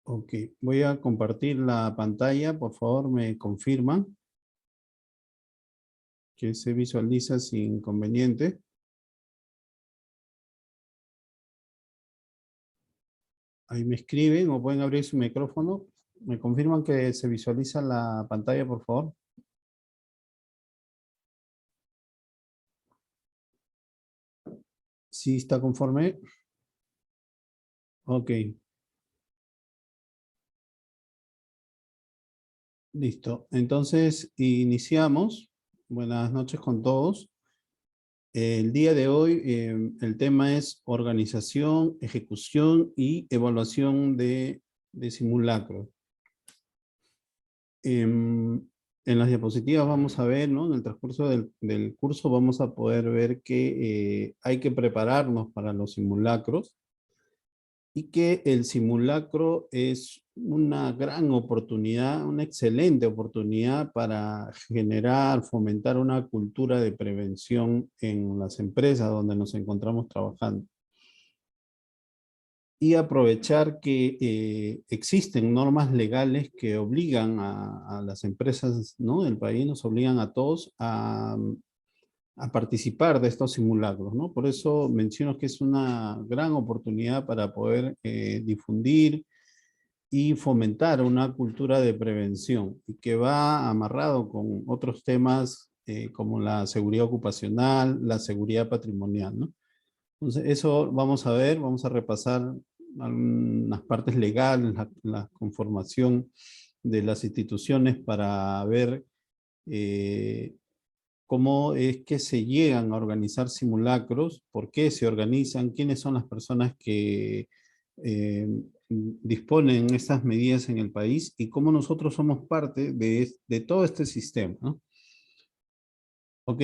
Ok, voy a compartir la pantalla. Por favor, me confirman que se visualiza sin inconveniente. Ahí me escriben o pueden abrir su micrófono. ¿Me confirman que se visualiza la pantalla, por favor? ¿Sí está conforme? Ok, listo. Entonces, iniciamos. Buenas noches con todos. El día de hoy, el tema es organización, ejecución y evaluación de simulacros. En las diapositivas vamos a ver, ¿no? En el transcurso del curso vamos a poder ver que hay que prepararnos para los simulacros y que el simulacro es una gran oportunidad, una excelente oportunidad para generar, fomentar una cultura de prevención en las empresas donde nos encontramos trabajando. Y aprovechar que existen normas legales que obligan a las empresas, ¿no?, del país, nos obligan a todos a participar de estos simulacros, ¿no? Por eso menciono que es una gran oportunidad para poder difundir y fomentar una cultura de prevención y que va amarrado con otros temas como la seguridad ocupacional, la seguridad patrimonial, ¿no? Entonces, eso vamos a ver, vamos a repasar algunas partes legales, la conformación de las instituciones para ver cómo es que se llegan a organizar simulacros, por qué se organizan, quiénes son las personas que eh, disponen estas medidas en el país y cómo nosotros somos parte de todo este sistema, ¿no? Ok,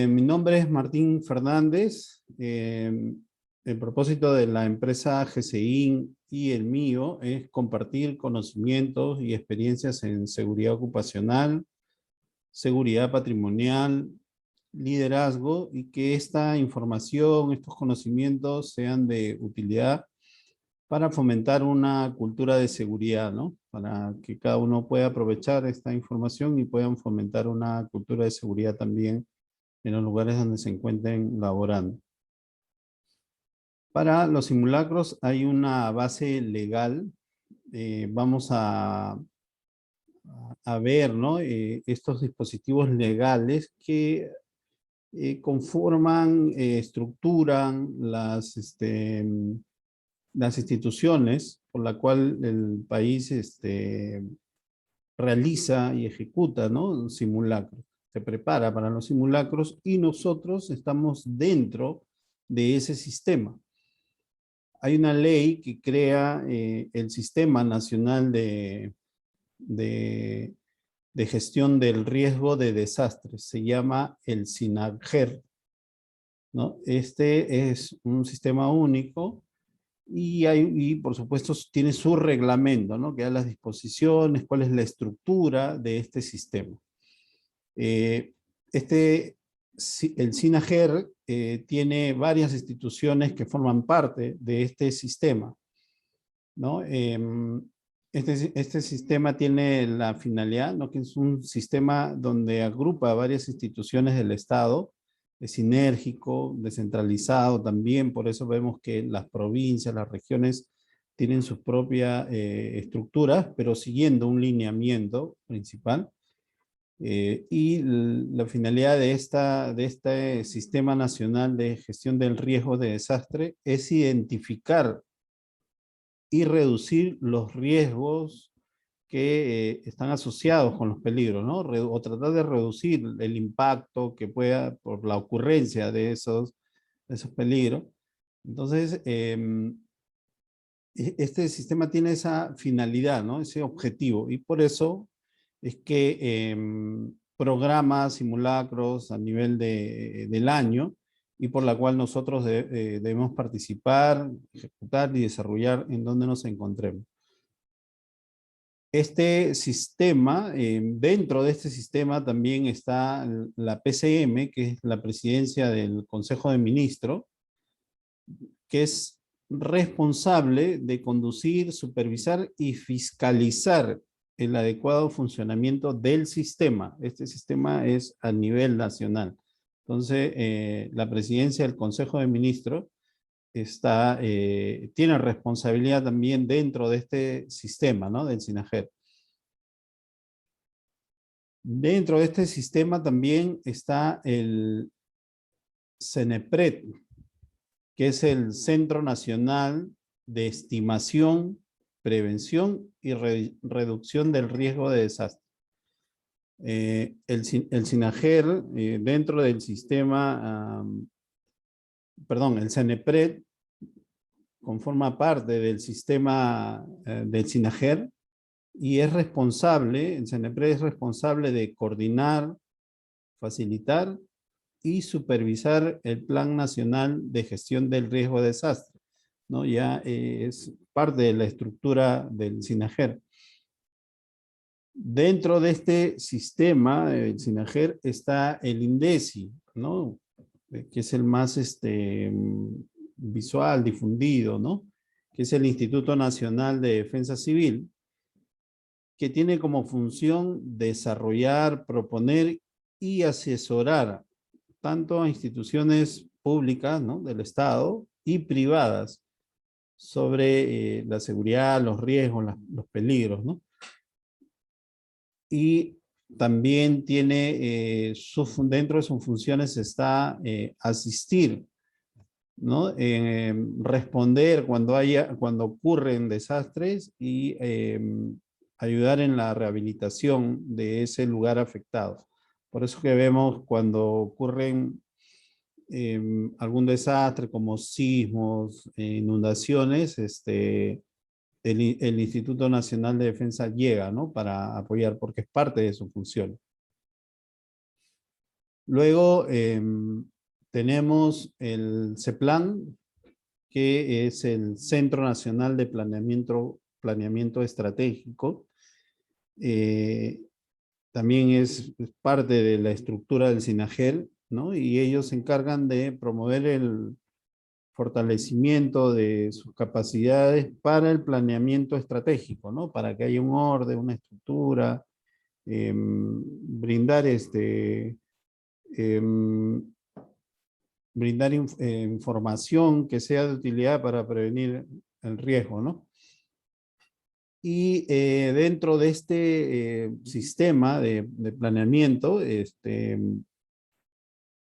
mi nombre es Martín Fernández. El propósito de la empresa GCIN y el mío es compartir conocimientos y experiencias en seguridad ocupacional, seguridad patrimonial, liderazgo, y que esta información, estos conocimientos sean de utilidad para fomentar una cultura de seguridad, ¿no? Para que cada uno pueda aprovechar esta información y puedan fomentar una cultura de seguridad también en los lugares donde se encuentren laborando. Para los simulacros hay una base legal. Vamos a ver, ¿no?, estos dispositivos legales que conforman, estructuran las instituciones por la cual el país realiza y ejecuta, ¿no?, simulacros. Se prepara para los simulacros y nosotros estamos dentro de ese sistema. Hay una ley que crea el Sistema Nacional de, de Gestión del Riesgo de Desastres. Se llama el SINAGER, ¿no? Este es un sistema único y por supuesto tiene su reglamento, ¿no?, que da las disposiciones, cuál es la estructura de este sistema. Eh, el SINAGER tiene varias instituciones que forman parte de este sistema, ¿no? Este sistema tiene la finalidad, ¿no?, que es un sistema donde agrupa varias instituciones del Estado, es sinérgico, descentralizado también, por eso vemos que las provincias, las regiones tienen sus propias estructuras, pero siguiendo un lineamiento principal. Y la finalidad de este Sistema Nacional de Gestión del Riesgo de Desastre es identificar y reducir los riesgos que están asociados con los peligros, ¿no? O tratar de reducir el impacto que pueda por la ocurrencia de esos peligros. Entonces, este sistema tiene esa finalidad, ¿no?, ese objetivo, y por eso es que programa simulacros a nivel del año y por la cual nosotros debemos participar, ejecutar y desarrollar en donde nos encontremos. Este sistema, dentro de este sistema también está la PCM, que es la Presidencia del Consejo de Ministros, que es responsable de conducir, supervisar y fiscalizar el adecuado funcionamiento del sistema. Este sistema es a nivel nacional. Entonces, la presidencia del Consejo de Ministros tiene responsabilidad también dentro de este sistema, ¿no? Del SINAGER. Dentro de este sistema también está el CENEPRED, que es el Centro Nacional de Estimación, Prevención y Reducción del Riesgo de Desastre. El SINAGER, dentro del sistema, el CENEPRED, conforma parte del sistema del SINAGER y es responsable, el CENEPRED es responsable de coordinar, facilitar y supervisar el Plan Nacional de Gestión del Riesgo de Desastre, ¿no? Ya es parte de la estructura del SINAGER. Dentro de este sistema del SINAGER está el INDECI, ¿no? Que es el más visual, difundido, ¿no? Que es el Instituto Nacional de Defensa Civil, que tiene como función desarrollar, proponer y asesorar tanto a instituciones públicas, ¿no? Del Estado y privadas sobre la seguridad, los riesgos, los peligros, ¿no? Y también tiene, dentro de sus funciones está asistir, ¿no? Responder cuando ocurren desastres y ayudar en la rehabilitación de ese lugar afectado. Por eso que vemos cuando ocurren algún desastre como sismos, inundaciones, el Instituto Nacional de Defensa llega, ¿no? Para apoyar, porque es parte de su función. Luego tenemos el CEPLAN, que es el Centro Nacional de Planeamiento Estratégico. También es parte de la estructura del SINAGER, ¿no? Y ellos se encargan de promover el fortalecimiento de sus capacidades para el planeamiento estratégico, ¿no? Para que haya un orden, una estructura, brindar información que sea de utilidad para prevenir el riesgo, ¿no? Y dentro de este sistema de planeamiento,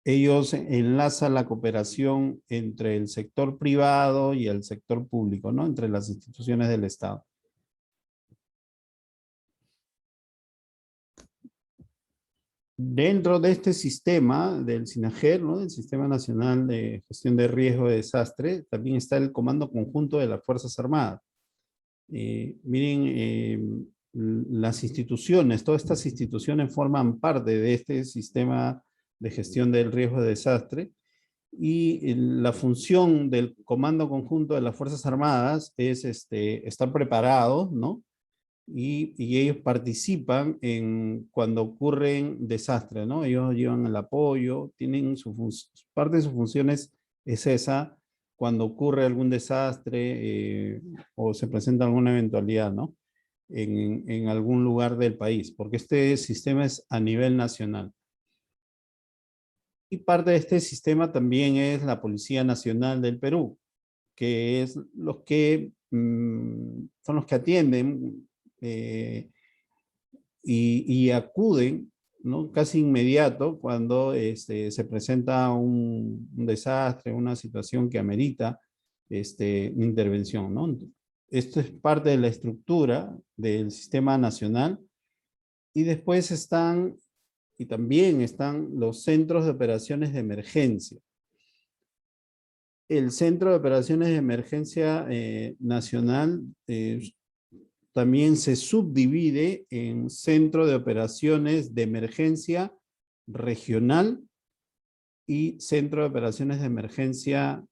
ellos enlazan la cooperación entre el sector privado y el sector público, ¿no? Entre las instituciones del Estado. Dentro de este sistema del SINAGER, ¿no? El Sistema Nacional de Gestión de Riesgo de Desastre, también está el Comando Conjunto de las Fuerzas Armadas. Miren, las instituciones, todas estas instituciones forman parte de este sistema de gestión del riesgo de desastre y la función del Comando Conjunto de las Fuerzas Armadas es estar preparados, ¿no? Y ellos participan cuando ocurren desastres, ¿no? Ellos llevan el apoyo, tienen parte de sus funciones es esa, cuando ocurre algún desastre o se presenta alguna eventualidad, ¿no? En algún lugar del país, porque este sistema es a nivel nacional. Y parte de este sistema también es la Policía Nacional del Perú, que es son los que atienden y acuden, ¿no? Casi inmediato cuando se presenta un desastre, una situación que amerita una intervención, ¿no? Esto es parte de la estructura del sistema nacional y después también están los centros de operaciones de emergencia. El Centro de Operaciones de Emergencia Nacional también se subdivide en Centro de Operaciones de Emergencia Regional y Centro de Operaciones de Emergencia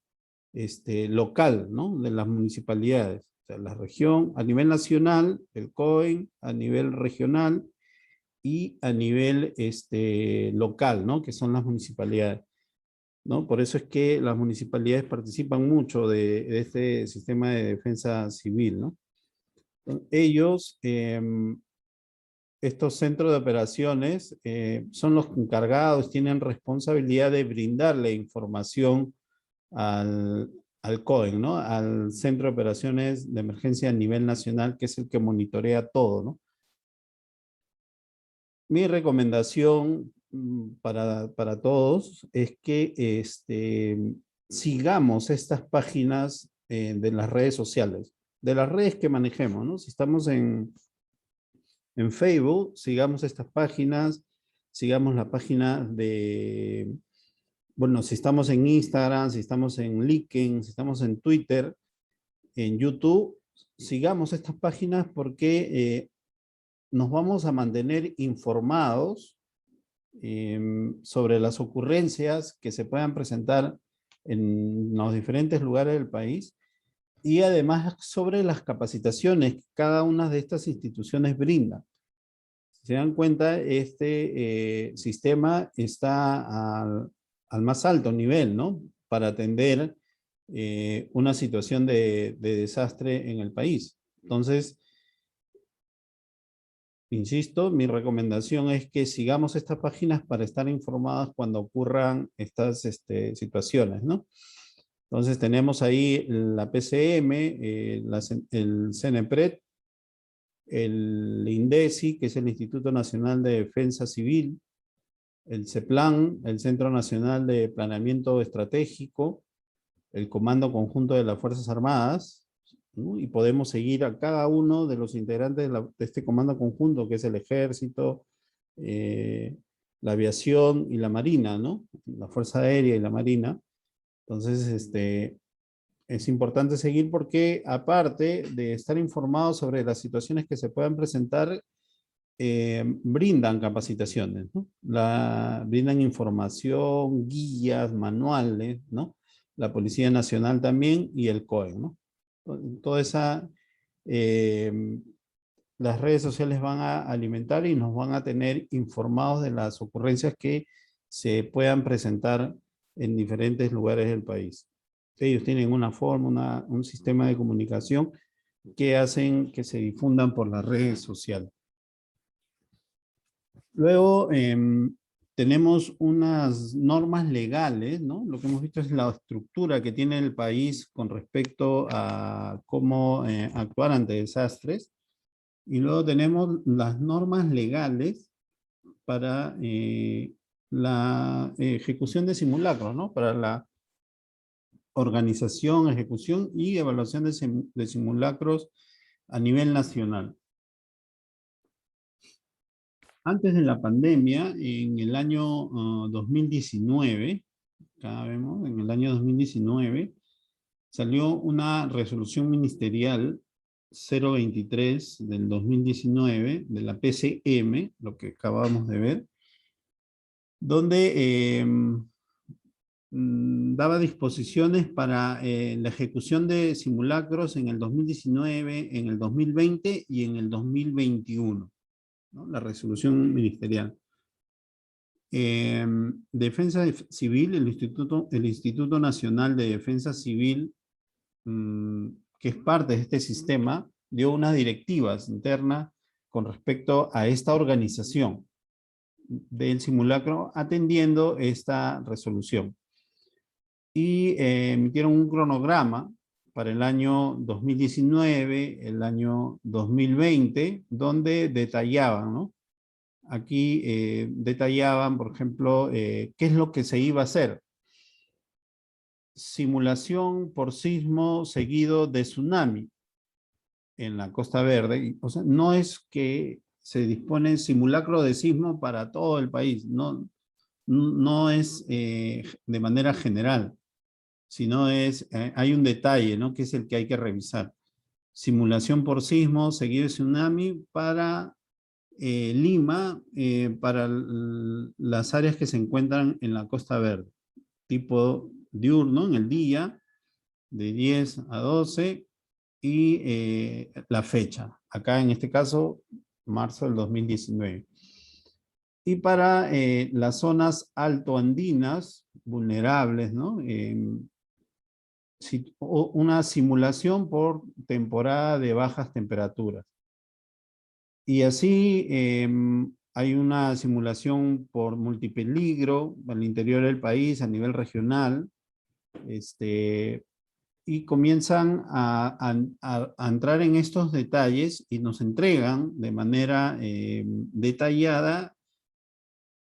local, ¿no? De las municipalidades. O sea, la región, a nivel nacional, el COEN, a nivel regional y a nivel local, ¿no? Que son las municipalidades. ¿no? Por eso es que las municipalidades participan mucho de este sistema de defensa civil, ¿no? Ellos, estos centros de operaciones, son los encargados, tienen responsabilidad de brindarle información al COEN, ¿no? Al Centro de Operaciones de Emergencia a nivel nacional, que es el que monitorea todo, ¿no? Mi recomendación para todos es que sigamos estas páginas de las redes sociales, de las redes que manejemos, ¿no? Si estamos en Facebook, sigamos estas páginas, sigamos la página de, bueno, si estamos en Instagram, si estamos en LinkedIn, si estamos en Twitter, en YouTube, sigamos estas páginas porque nos vamos a mantener informados sobre las ocurrencias que se puedan presentar en los diferentes lugares del país y además sobre las capacitaciones que cada una de estas instituciones brinda. Si se dan cuenta, este sistema está al más alto nivel, ¿no? Para atender una situación de desastre en el país. Entonces, insisto, mi recomendación es que sigamos estas páginas para estar informados cuando ocurran estas situaciones, ¿no? Entonces tenemos ahí la PCM, el CENEPRED, el INDECI, que es el Instituto Nacional de Defensa Civil, el CEPLAN, el Centro Nacional de Planeamiento Estratégico, el Comando Conjunto de las Fuerzas Armadas, ¿no? Y podemos seguir a cada uno de los integrantes de este comando conjunto, que es el Ejército, eh, la Aviación y la Marina, ¿no? La Fuerza Aérea y la Marina. Entonces, es importante seguir porque, aparte de estar informados sobre las situaciones que se puedan presentar, brindan capacitaciones, ¿no? Brindan información, guías, manuales, ¿no? La Policía Nacional también y el COE, ¿no? Toda esa, eh, las redes sociales van a alimentar y nos van a tener informados de las ocurrencias que se puedan presentar en diferentes lugares del país. Ellos tienen una forma, un sistema de comunicación que hacen que se difundan por las redes sociales. Luego tenemos unas normas legales, ¿no? Lo que hemos visto es la estructura que tiene el país con respecto a cómo actuar ante desastres. Y luego tenemos las normas legales para la ejecución de simulacros, ¿no? Para la organización, ejecución y evaluación de simulacros a nivel nacional. Antes de la pandemia, en el año 2019, acá vemos, en el año 2019, salió una resolución ministerial 023 del 2019 de la PCM, lo que acabamos de ver, donde daba disposiciones para la ejecución de simulacros en el 2019, en el 2020 y en el 2021, ¿no? La resolución ministerial. Defensa Civil, el Instituto Nacional de Defensa Civil, que es parte de este sistema, dio unas directivas internas con respecto a esta organización del simulacro atendiendo esta resolución. Y emitieron un cronograma para el año 2019, el año 2020, donde detallaban, ¿no? Aquí detallaban, por ejemplo, qué es lo que se iba a hacer. Simulación por sismo seguido de tsunami en la Costa Verde. O sea, no es que se dispone simulacro de sismo para todo el país, no, no es de manera general, sino hay un detalle, ¿no? Que es el que hay que revisar. Simulación por sismo seguido de tsunami para Lima, para las áreas que se encuentran en la Costa Verde, tipo diurno, en el día, de 10 a 12, y la fecha, acá en este caso, marzo del 2019. Y para las zonas altoandinas, vulnerables, ¿no? Una simulación por temporada de bajas temperaturas. Y así hay una simulación por multipeligro al interior del país, a nivel regional, y comienzan a entrar en estos detalles y nos entregan de manera detallada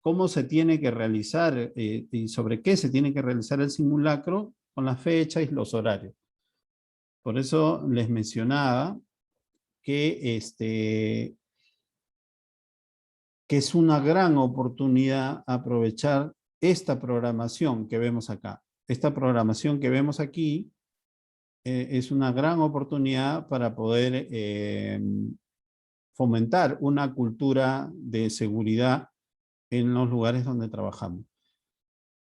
cómo se tiene que realizar y sobre qué se tiene que realizar el simulacro con la fecha y los horarios. Por eso les mencionaba que, que es una gran oportunidad aprovechar esta programación que vemos acá. Esta programación que vemos aquí es una gran oportunidad para poder fomentar una cultura de seguridad en los lugares donde trabajamos.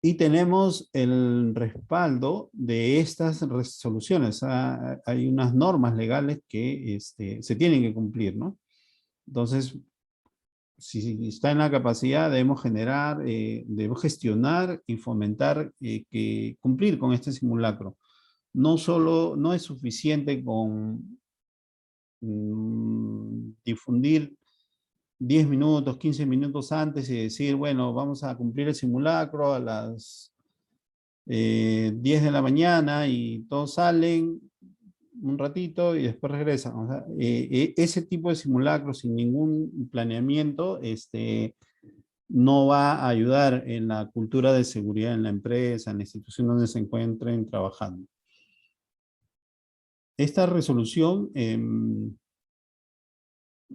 Y tenemos el respaldo de estas resoluciones. Hay unas normas legales que se tienen que cumplir, ¿no? Entonces, si está en la capacidad, debemos generar, debemos gestionar y fomentar que cumplir con este simulacro. No es suficiente con difundir 10 minutos, 15 minutos antes y decir, bueno, vamos a cumplir el simulacro a las 10 de la mañana y todos salen un ratito y después regresan. O sea, ese tipo de simulacros sin ningún planeamiento no va a ayudar en la cultura de seguridad en la empresa, en la institución donde se encuentren trabajando. Esta resolución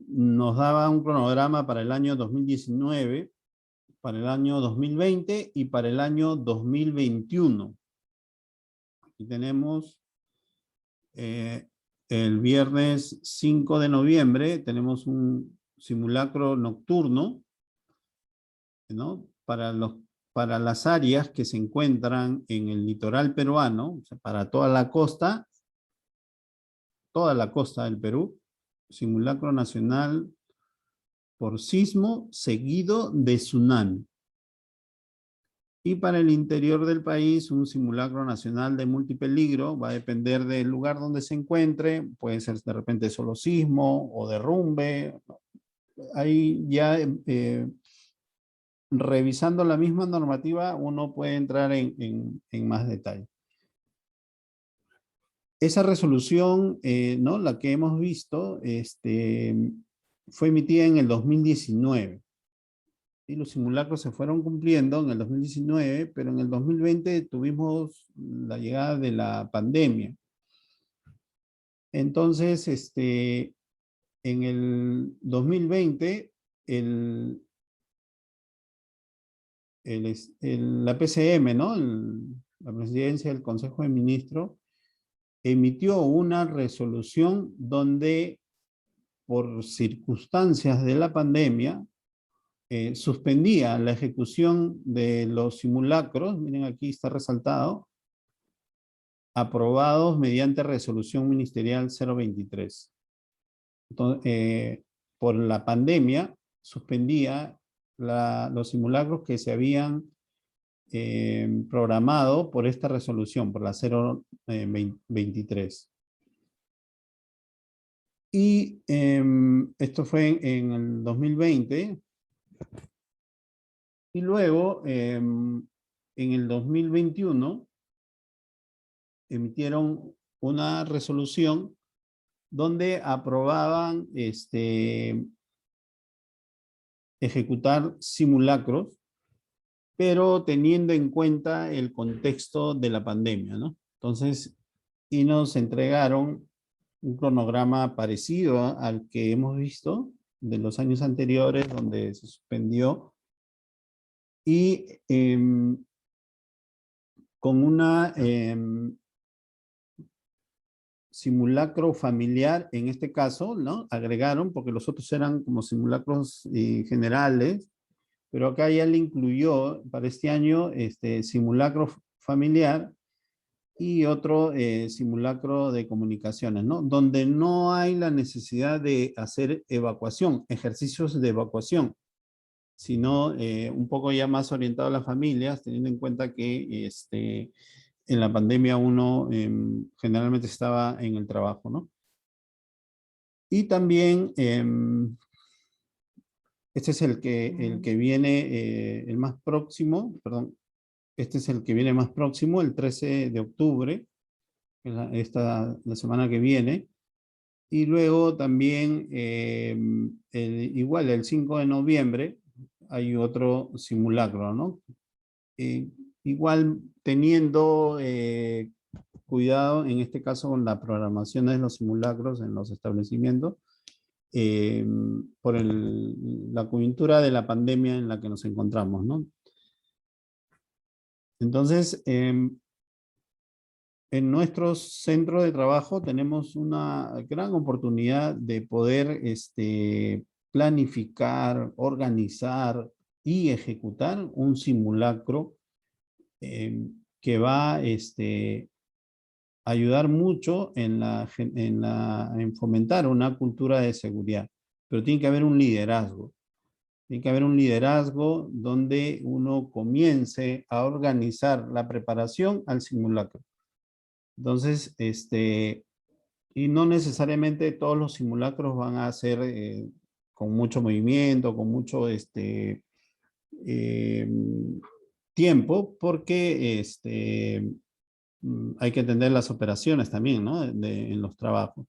nos daba un cronograma para el año 2019, para el año 2020 y para el año 2021. Aquí tenemos el viernes 5 de noviembre, tenemos un simulacro nocturno, ¿no? Para las áreas que se encuentran en el litoral peruano, o sea, para toda la costa del Perú, simulacro nacional por sismo seguido de tsunami. Y para el interior del país, un simulacro nacional de multipeligro, va a depender del lugar donde se encuentre, puede ser de repente solo sismo o derrumbe. Ahí ya revisando la misma normativa, uno puede entrar en más detalle. Esa resolución, ¿no? La que hemos visto, fue emitida en el 2019. Y los simulacros se fueron cumpliendo en el 2019, pero en el 2020 tuvimos la llegada de la pandemia. Entonces, en el 2020, la PCM, ¿no? La Presidencia del Consejo de Ministros, emitió una resolución donde, por circunstancias de la pandemia, suspendía la ejecución de los simulacros, miren aquí está resaltado, aprobados mediante resolución ministerial 023. Entonces, por la pandemia, suspendía los simulacros que se habían programado por esta resolución, por la 023. Y esto fue en el 2020. Y luego, en el 2021, emitieron una resolución donde aprobaban ejecutar simulacros, pero teniendo en cuenta el contexto de la pandemia, ¿no? Entonces, y nos entregaron un cronograma parecido al que hemos visto de los años anteriores, donde se suspendió, y con una simulacro familiar, en este caso, ¿no? Agregaron, porque los otros eran como simulacros generales, pero acá ya le incluyó para este año simulacro familiar y otro simulacro de comunicaciones, ¿no? Donde no hay la necesidad de hacer evacuación, ejercicios de evacuación, sino un poco ya más orientado a las familias, teniendo en cuenta que en la pandemia uno generalmente estaba en el trabajo, ¿no? Y también, este es el que viene, el más próximo, perdón, este es el que viene más próximo, el 13 de octubre, la semana que viene. Y luego también, igual el 5 de noviembre, hay otro simulacro, ¿no? Eh, Igual teniendo cuidado, en este caso, con la programación de los simulacros en los establecimientos, eh, por la coyuntura de la pandemia en la que nos encontramos, ¿no? Entonces, en nuestro centro de trabajo tenemos una gran oportunidad de poder planificar, organizar y ejecutar un simulacro que va a ayudar mucho en fomentar una cultura de seguridad. Pero tiene que haber un liderazgo. Tiene que haber un liderazgo donde uno comience a organizar la preparación al simulacro. Entonces, y no necesariamente todos los simulacros van a ser con mucho movimiento, con mucho eh, tiempo, porque hay que entender las operaciones también, ¿no? En los trabajos.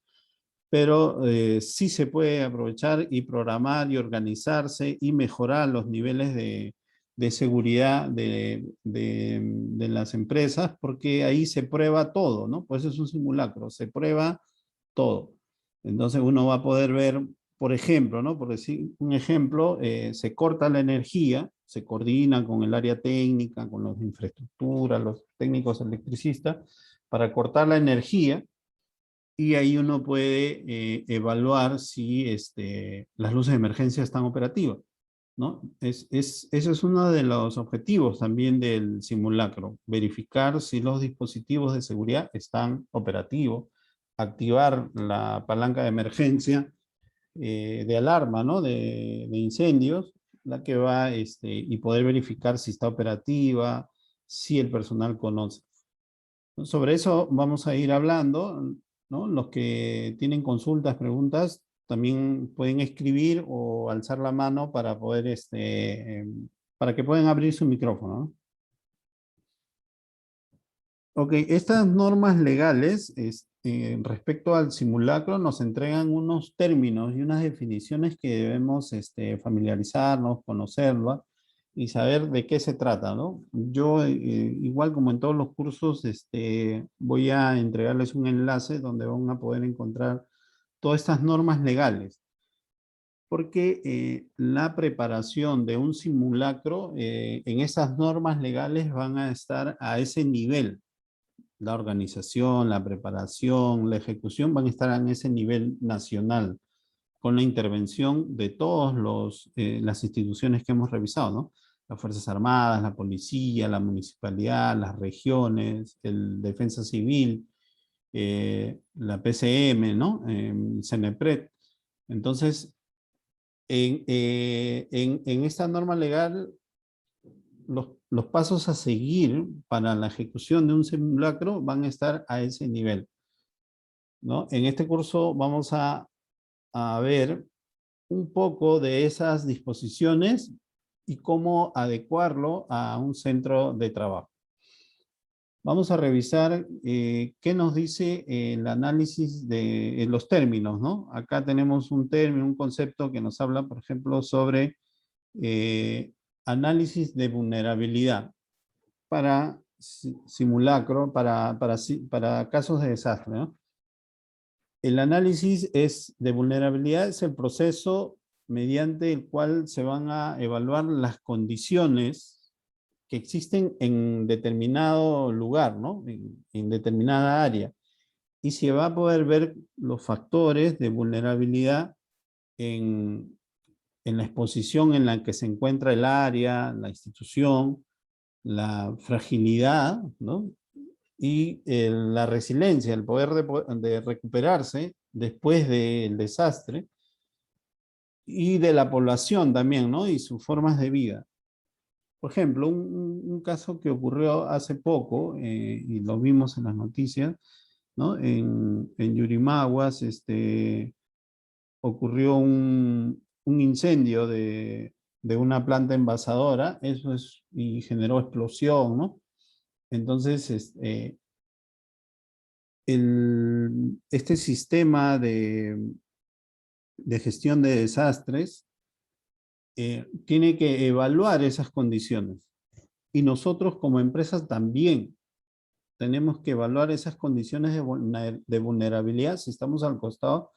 Pero sí se puede aprovechar y programar y organizarse y mejorar los niveles de seguridad de las empresas, porque ahí se prueba todo, ¿no? Pues es un simulacro, se prueba todo. Entonces uno va a poder ver, por ejemplo, ¿no? Por decir un ejemplo, se corta la energía, se coordina con el área técnica, con los de infraestructura, los técnicos electricistas, para cortar la energía, y ahí uno puede evaluar si las luces de emergencia están operativas, ¿no? Ese es uno de los objetivos también del simulacro, verificar si los dispositivos de seguridad están operativos, activar la palanca de emergencia de alarma, ¿no? De incendios, la que va, y poder verificar si está operativa, si el personal conoce. Sobre eso vamos a ir hablando, ¿no? Los que tienen consultas, preguntas, también pueden escribir o alzar la mano para poder, para que puedan abrir su micrófono, ¿no? Ok, estas normas legales respecto al simulacro nos entregan unos términos y unas definiciones que debemos familiarizarnos, conocerlas y saber de qué se trata, ¿no? Yo, igual como en todos los cursos, voy a entregarles un enlace donde van a poder encontrar todas estas normas legales, porque la preparación de un simulacro, en esas normas legales van a estar a ese nivel. La organización, la preparación, la ejecución van a estar en ese nivel nacional, con la intervención de todas las instituciones que hemos revisado, ¿no? Las Fuerzas Armadas, la Policía, la Municipalidad, las regiones, el Defensa Civil, la PCM, ¿no? CENEPRED. Entonces, en esta norma legal, los pasos a seguir para la ejecución de un simulacro van a estar a ese nivel, ¿no? En este curso vamos a ver un poco de esas disposiciones y cómo adecuarlo a un centro de trabajo. Vamos a revisar qué nos dice el análisis de los términos, ¿no? Acá tenemos un término, un concepto que nos habla, por ejemplo, sobre análisis de vulnerabilidad para simulacro, para casos de desastre, ¿no? El análisis de vulnerabilidad es el proceso mediante el cual se van a evaluar las condiciones que existen en determinado lugar, ¿no? En determinada área. Y se va a poder ver los factores de vulnerabilidad en la exposición en la que se encuentra el área, la institución, la fragilidad, ¿no? Y la resiliencia, el poder de recuperarse después del desastre, y de la población también, ¿no? Y sus formas de vida. Por ejemplo, un caso que ocurrió hace poco, y lo vimos en las noticias, ¿no? En Yurimaguas, ocurrió un incendio de una planta envasadora, eso es, y generó explosión, ¿no? Entonces, este sistema de gestión de desastres tiene que evaluar esas condiciones. Y nosotros como empresas también tenemos que evaluar esas condiciones de vulnerabilidad si estamos al costado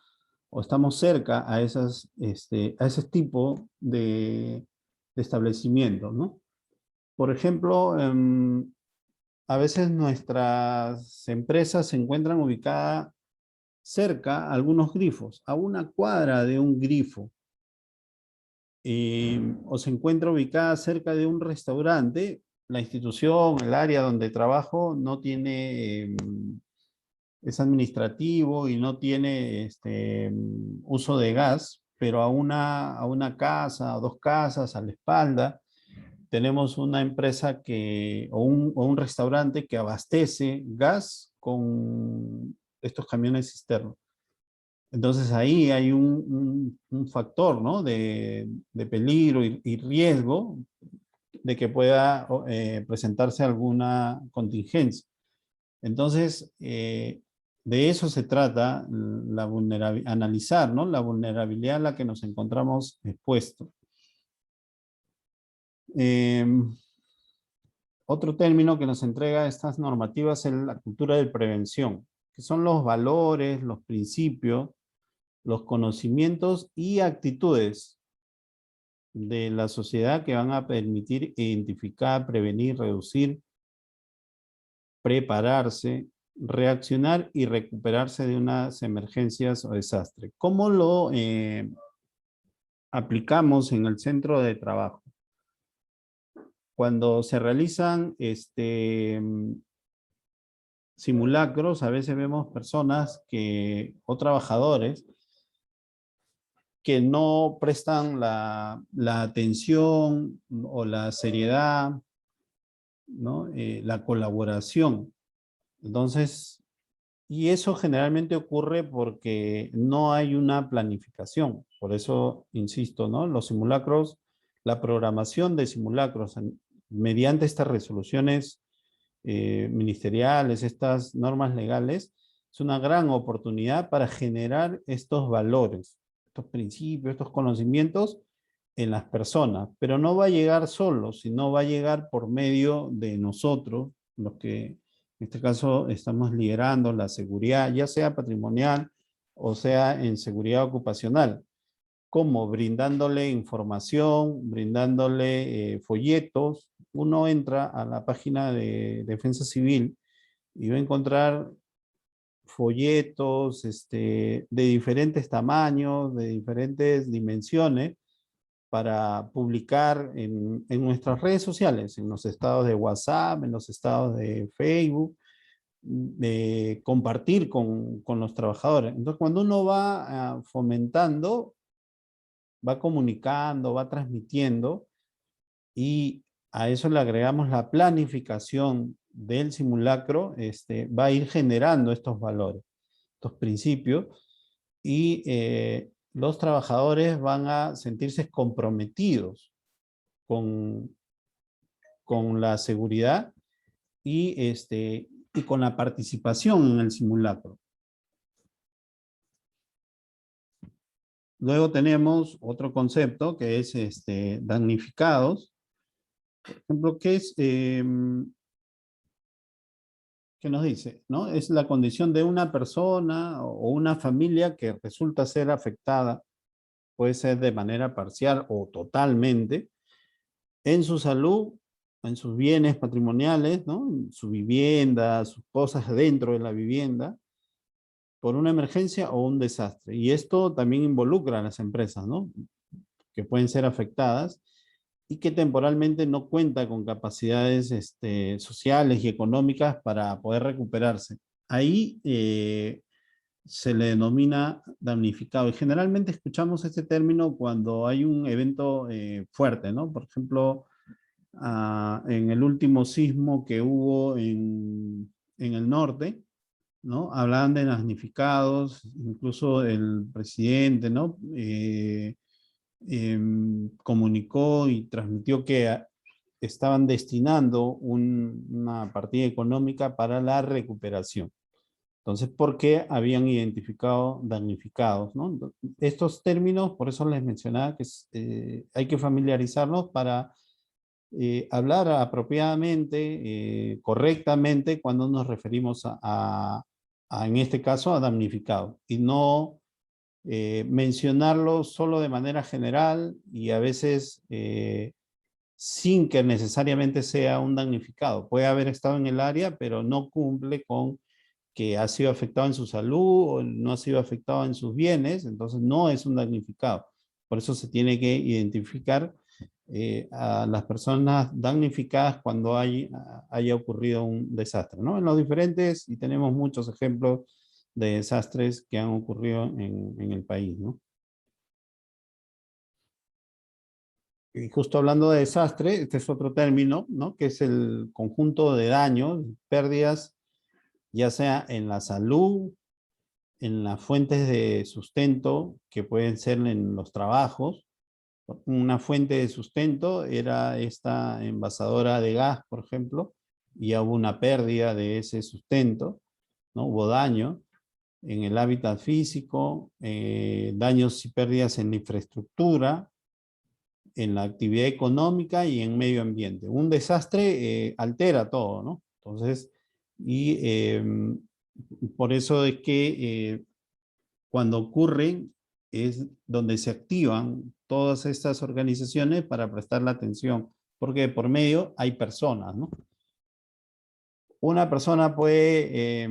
o estamos cerca a, a ese tipo de establecimientos, ¿no? Por ejemplo, a veces nuestras empresas se encuentran ubicadas cerca a algunos grifos, a una cuadra de un grifo, o se encuentra ubicada cerca de un restaurante. La institución, el área donde trabajo no tiene, es administrativo y no tiene uso de gas, pero a una casa o dos casas a la espalda tenemos una empresa o un restaurante que abastece gas con estos camiones cisterna. Entonces ahí hay un factor, ¿no? De peligro y riesgo de que pueda presentarse alguna contingencia. Entonces, de eso se trata analizar, ¿no? La vulnerabilidad a la que nos encontramos expuestos. Otro término que nos entrega estas normativas es la cultura de prevención, que son los valores, los principios, los conocimientos y actitudes de la sociedad que van a permitir identificar, prevenir, reducir, prepararse, reaccionar y recuperarse de unas emergencias o desastres. ¿Cómo lo aplicamos en el centro de trabajo? Cuando se realizan simulacros, a veces vemos personas o trabajadores que no prestan la atención o la seriedad, ¿no? La colaboración. Entonces, y eso generalmente ocurre porque no hay una planificación. Por eso, insisto, ¿no? Los simulacros, la programación de simulacros mediante estas resoluciones ministeriales, estas normas legales, es una gran oportunidad para generar estos valores, estos principios, estos conocimientos en las personas. Pero no va a llegar solo, sino va a llegar por medio de nosotros, los que en este caso estamos liderando la seguridad, ya sea patrimonial o sea en seguridad ocupacional. ¿Cómo? Brindándole información, brindándole folletos. Uno entra a la página de Defensa Civil y va a encontrar folletos de diferentes tamaños, de diferentes dimensiones, para publicar en nuestras redes sociales, en los estados de WhatsApp, en los estados de Facebook, de compartir con los trabajadores. Entonces, cuando uno va fomentando, va comunicando, va transmitiendo, y a eso le agregamos la planificación del simulacro, va a ir generando estos valores, estos principios, y los trabajadores van a sentirse comprometidos con, con la seguridad y con la participación en el simulacro. Luego tenemos otro concepto que es damnificados. Por ejemplo, ¿qué es? ¿Qué nos dice? ¿No? Es la condición de una persona o una familia que resulta ser afectada, puede ser de manera parcial o totalmente, en su salud, en sus bienes patrimoniales, ¿no? En su vivienda, sus cosas dentro de la vivienda, por una emergencia o un desastre. Y esto también involucra a las empresas, ¿no? Que pueden ser afectadas y que temporalmente no cuenta con capacidades sociales y económicas para poder recuperarse. Ahí se le denomina damnificado. Y generalmente escuchamos este término cuando hay un evento fuerte, ¿no? Por ejemplo, en el último sismo que hubo en el norte, ¿no? Hablaban de damnificados, incluso el presidente, ¿no? Comunicó y transmitió que estaban destinando una partida económica para la recuperación. Entonces, ¿por qué habían identificado damnificados, ¿no? Estos términos, por eso les mencionaba que hay que familiarizarlos para hablar apropiadamente, correctamente, cuando nos referimos en este caso, a damnificado, y no mencionarlo solo de manera general y a veces sin que necesariamente sea un damnificado. Puede haber estado en el área, pero no cumple con que ha sido afectado en su salud o no ha sido afectado en sus bienes, entonces no es un damnificado. Por eso se tiene que identificar a las personas damnificadas cuando haya ocurrido un desastre, ¿no? En los diferentes, y tenemos muchos ejemplos de desastres que han ocurrido en el país, ¿no? Y justo hablando de desastre, este es otro término, ¿no? Que es el conjunto de daños, pérdidas, ya sea en la salud, en las fuentes de sustento, que pueden ser en los trabajos. Una fuente de sustento era esta envasadora de gas, por ejemplo, y hubo una pérdida de ese sustento, ¿no? Hubo daño en el hábitat físico, daños y pérdidas en la infraestructura, en la actividad económica y en medio ambiente. Un desastre altera todo, ¿no? Entonces, y por eso es que cuando ocurren es donde se activan todas estas organizaciones para prestar la atención, porque por medio hay personas, ¿no? Una persona puede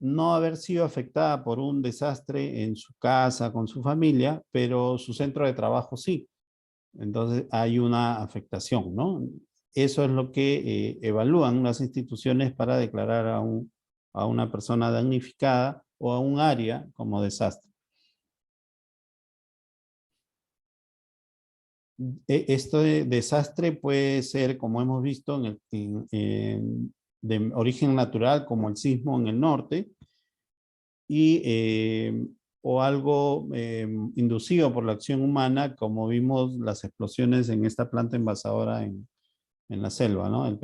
no haber sido afectada por un desastre en su casa, con su familia, pero su centro de trabajo sí. Entonces hay una afectación, ¿no? Eso es lo que evalúan las instituciones para declarar a una persona damnificada o a un área como desastre. Este desastre puede ser, como hemos visto, de origen natural, como el sismo en el norte, y, o algo inducido por la acción humana, como vimos las explosiones en esta planta envasadora en la selva, ¿no?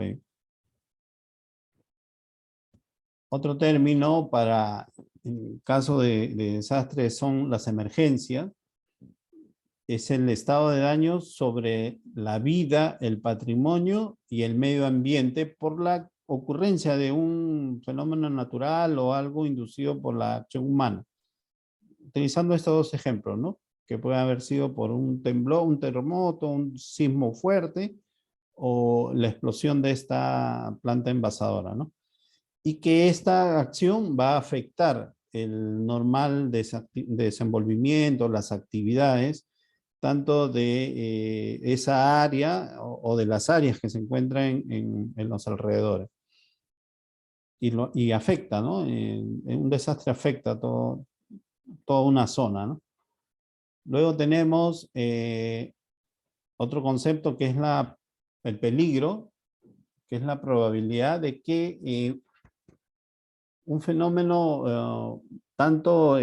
Otro término para el caso de desastre son las emergencias. Es el estado de daños sobre la vida, el patrimonio y el medio ambiente por la ocurrencia de un fenómeno natural o algo inducido por la acción humana. Utilizando estos dos ejemplos, ¿no? Que puede haber sido por un temblor, un terremoto, un sismo fuerte o la explosión de esta planta envasadora, ¿no? Y que esta acción va a afectar el normal desenvolvimiento, las actividades, tanto de esa área o de las áreas que se encuentran en los alrededores. Y afecta, ¿no? Un desastre afecta a toda una zona, ¿no? Luego tenemos otro concepto que es el peligro, que es la probabilidad de que un fenómeno tanto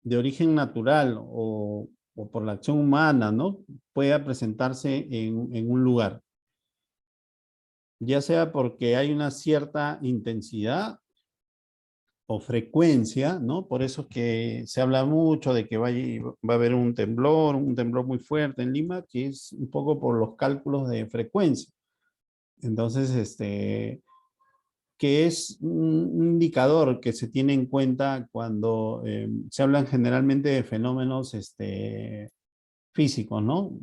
de origen natural o por la acción humana, ¿no? Pueda presentarse en un lugar. Ya sea porque hay una cierta intensidad o frecuencia, ¿no? Por eso es que se habla mucho de que va a haber un temblor muy fuerte en Lima, que es un poco por los cálculos de frecuencia. Entonces, que es un indicador que se tiene en cuenta cuando se hablan generalmente de fenómenos físicos, ¿no?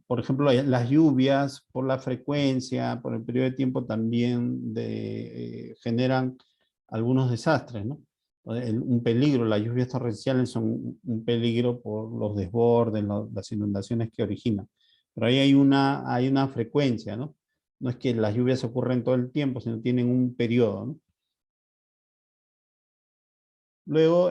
Por ejemplo, las lluvias, por la frecuencia, por el periodo de tiempo también generan algunos desastres, ¿no? Un peligro, las lluvias torrenciales son un peligro por los desbordes, las inundaciones que originan. Pero ahí hay una frecuencia, ¿no? No es que las lluvias ocurren todo el tiempo, sino tienen un periodo, ¿no? Luego,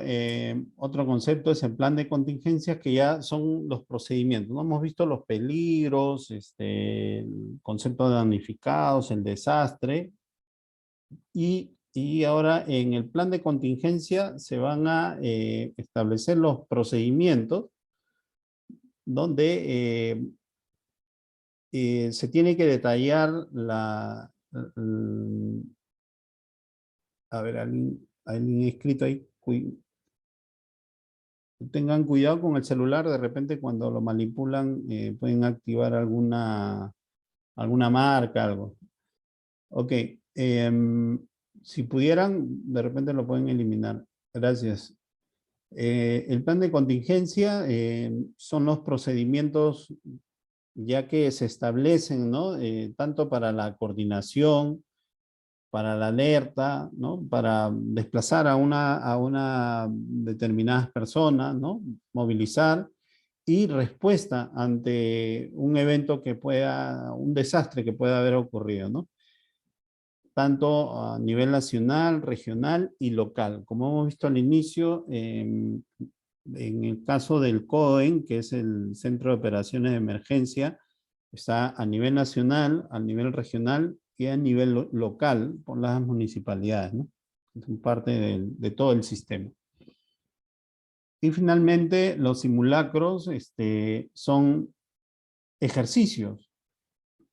otro concepto es el plan de contingencias, que ya son los procedimientos, ¿no? Hemos visto los peligros, el concepto de damnificados, el desastre, y ahora en el plan de contingencia se van a establecer los procedimientos donde se tiene que detallar a ver, alguien escrito ahí, tengan cuidado con el celular, de repente cuando lo manipulan pueden activar alguna marca, algo. Ok, si pudieran, de repente lo pueden eliminar. Gracias. El plan de contingencia son los procedimientos ya que se establecen, ¿no? Tanto para la coordinación, para la alerta, ¿no? Para desplazar a una determinada persona, ¿no? Movilizar, y respuesta ante un evento un desastre que pueda haber ocurrido, ¿no? Tanto a nivel nacional, regional y local. Como hemos visto al inicio, en el caso del COEN, que es el Centro de Operaciones de Emergencia, está a nivel nacional, a nivel regional y a nivel local por las municipalidades, ¿no? Son parte de todo el sistema. Y finalmente, los simulacros son ejercicios,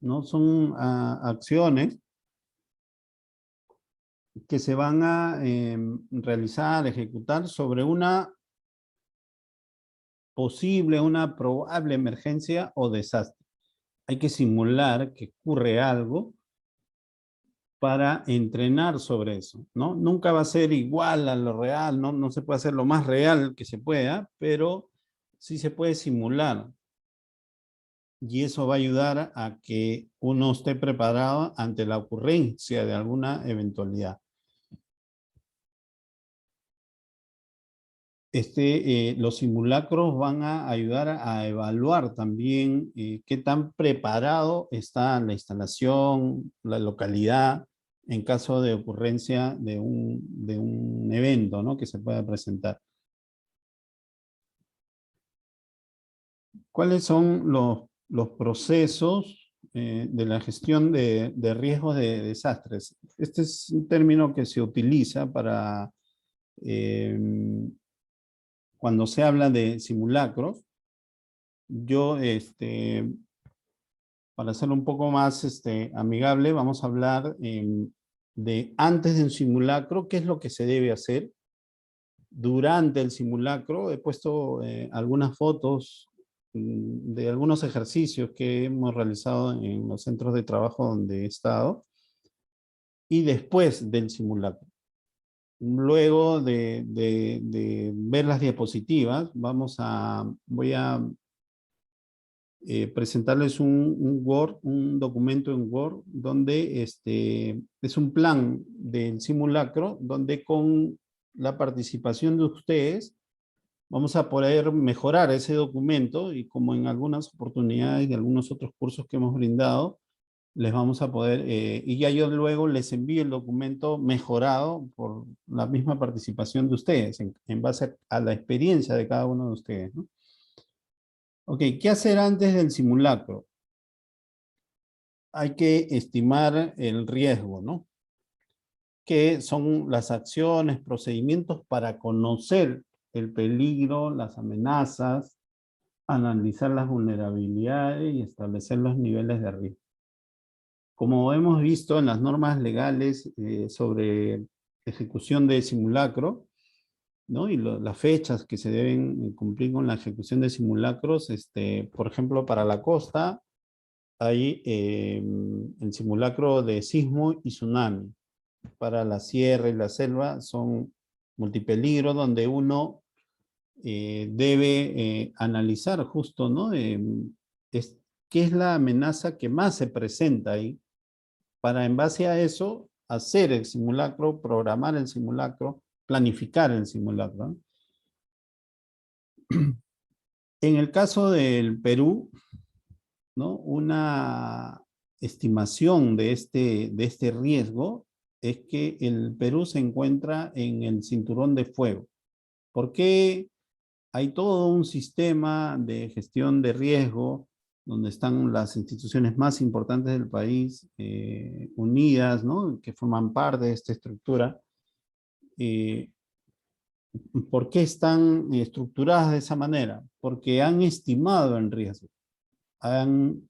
¿no? Son acciones que se van a realizar, ejecutar sobre una posible, una probable emergencia o desastre. Hay que simular que ocurre algo para entrenar sobre eso, ¿no? Nunca va a ser igual a lo real, ¿no? No se puede hacer lo más real que se pueda, pero sí se puede simular. Y eso va a ayudar a que uno esté preparado ante la ocurrencia de alguna eventualidad. Los simulacros van a ayudar a evaluar también qué tan preparado está la instalación, la localidad, en caso de ocurrencia de un evento, ¿no? Que se pueda presentar. ¿Cuáles son los procesos de la gestión de riesgos de desastres? Este es un término que se utiliza para cuando se habla de simulacros. Yo, para hacerlo un poco más amigable, vamos a hablar de antes de un simulacro, qué es lo que se debe hacer. Durante el simulacro he puesto algunas fotos de algunos ejercicios que hemos realizado en los centros de trabajo donde he estado, y después del simulacro. Luego de ver las diapositivas, voy a presentarles un Word, un documento en Word, donde es un plan del simulacro, donde con la participación de ustedes vamos a poder mejorar ese documento, y como en algunas oportunidades de algunos otros cursos que hemos brindado, les vamos a poder, y ya yo luego les envío el documento mejorado por la misma participación de ustedes, en base a la experiencia de cada uno de ustedes, ¿no? Ok, ¿qué hacer antes del simulacro? Hay que estimar el riesgo, ¿no? ¿Qué son las acciones, procedimientos para conocer el peligro, las amenazas, analizar las vulnerabilidades y establecer los niveles de riesgo? Como hemos visto en las normas legales sobre ejecución de simulacro, ¿no? Y las fechas que se deben cumplir con la ejecución de simulacros, por ejemplo, para la costa hay el simulacro de sismo y tsunami. Para la sierra y la selva son multipeligro, donde uno debe analizar justo, ¿no? ¿Qué es la amenaza que más se presenta ahí? Para en base a eso hacer el simulacro, programar el simulacro, planificar el simulacro, ¿no? En el caso del Perú, ¿no? Una estimación de este riesgo es que el Perú se encuentra en el cinturón de fuego. ¿Por qué? Hay todo un sistema de gestión de riesgo donde están las instituciones más importantes del país unidas, ¿no? Que forman parte de esta estructura. Eh, ¿Por qué están estructuradas de esa manera? Porque han estimado el riesgo. Han,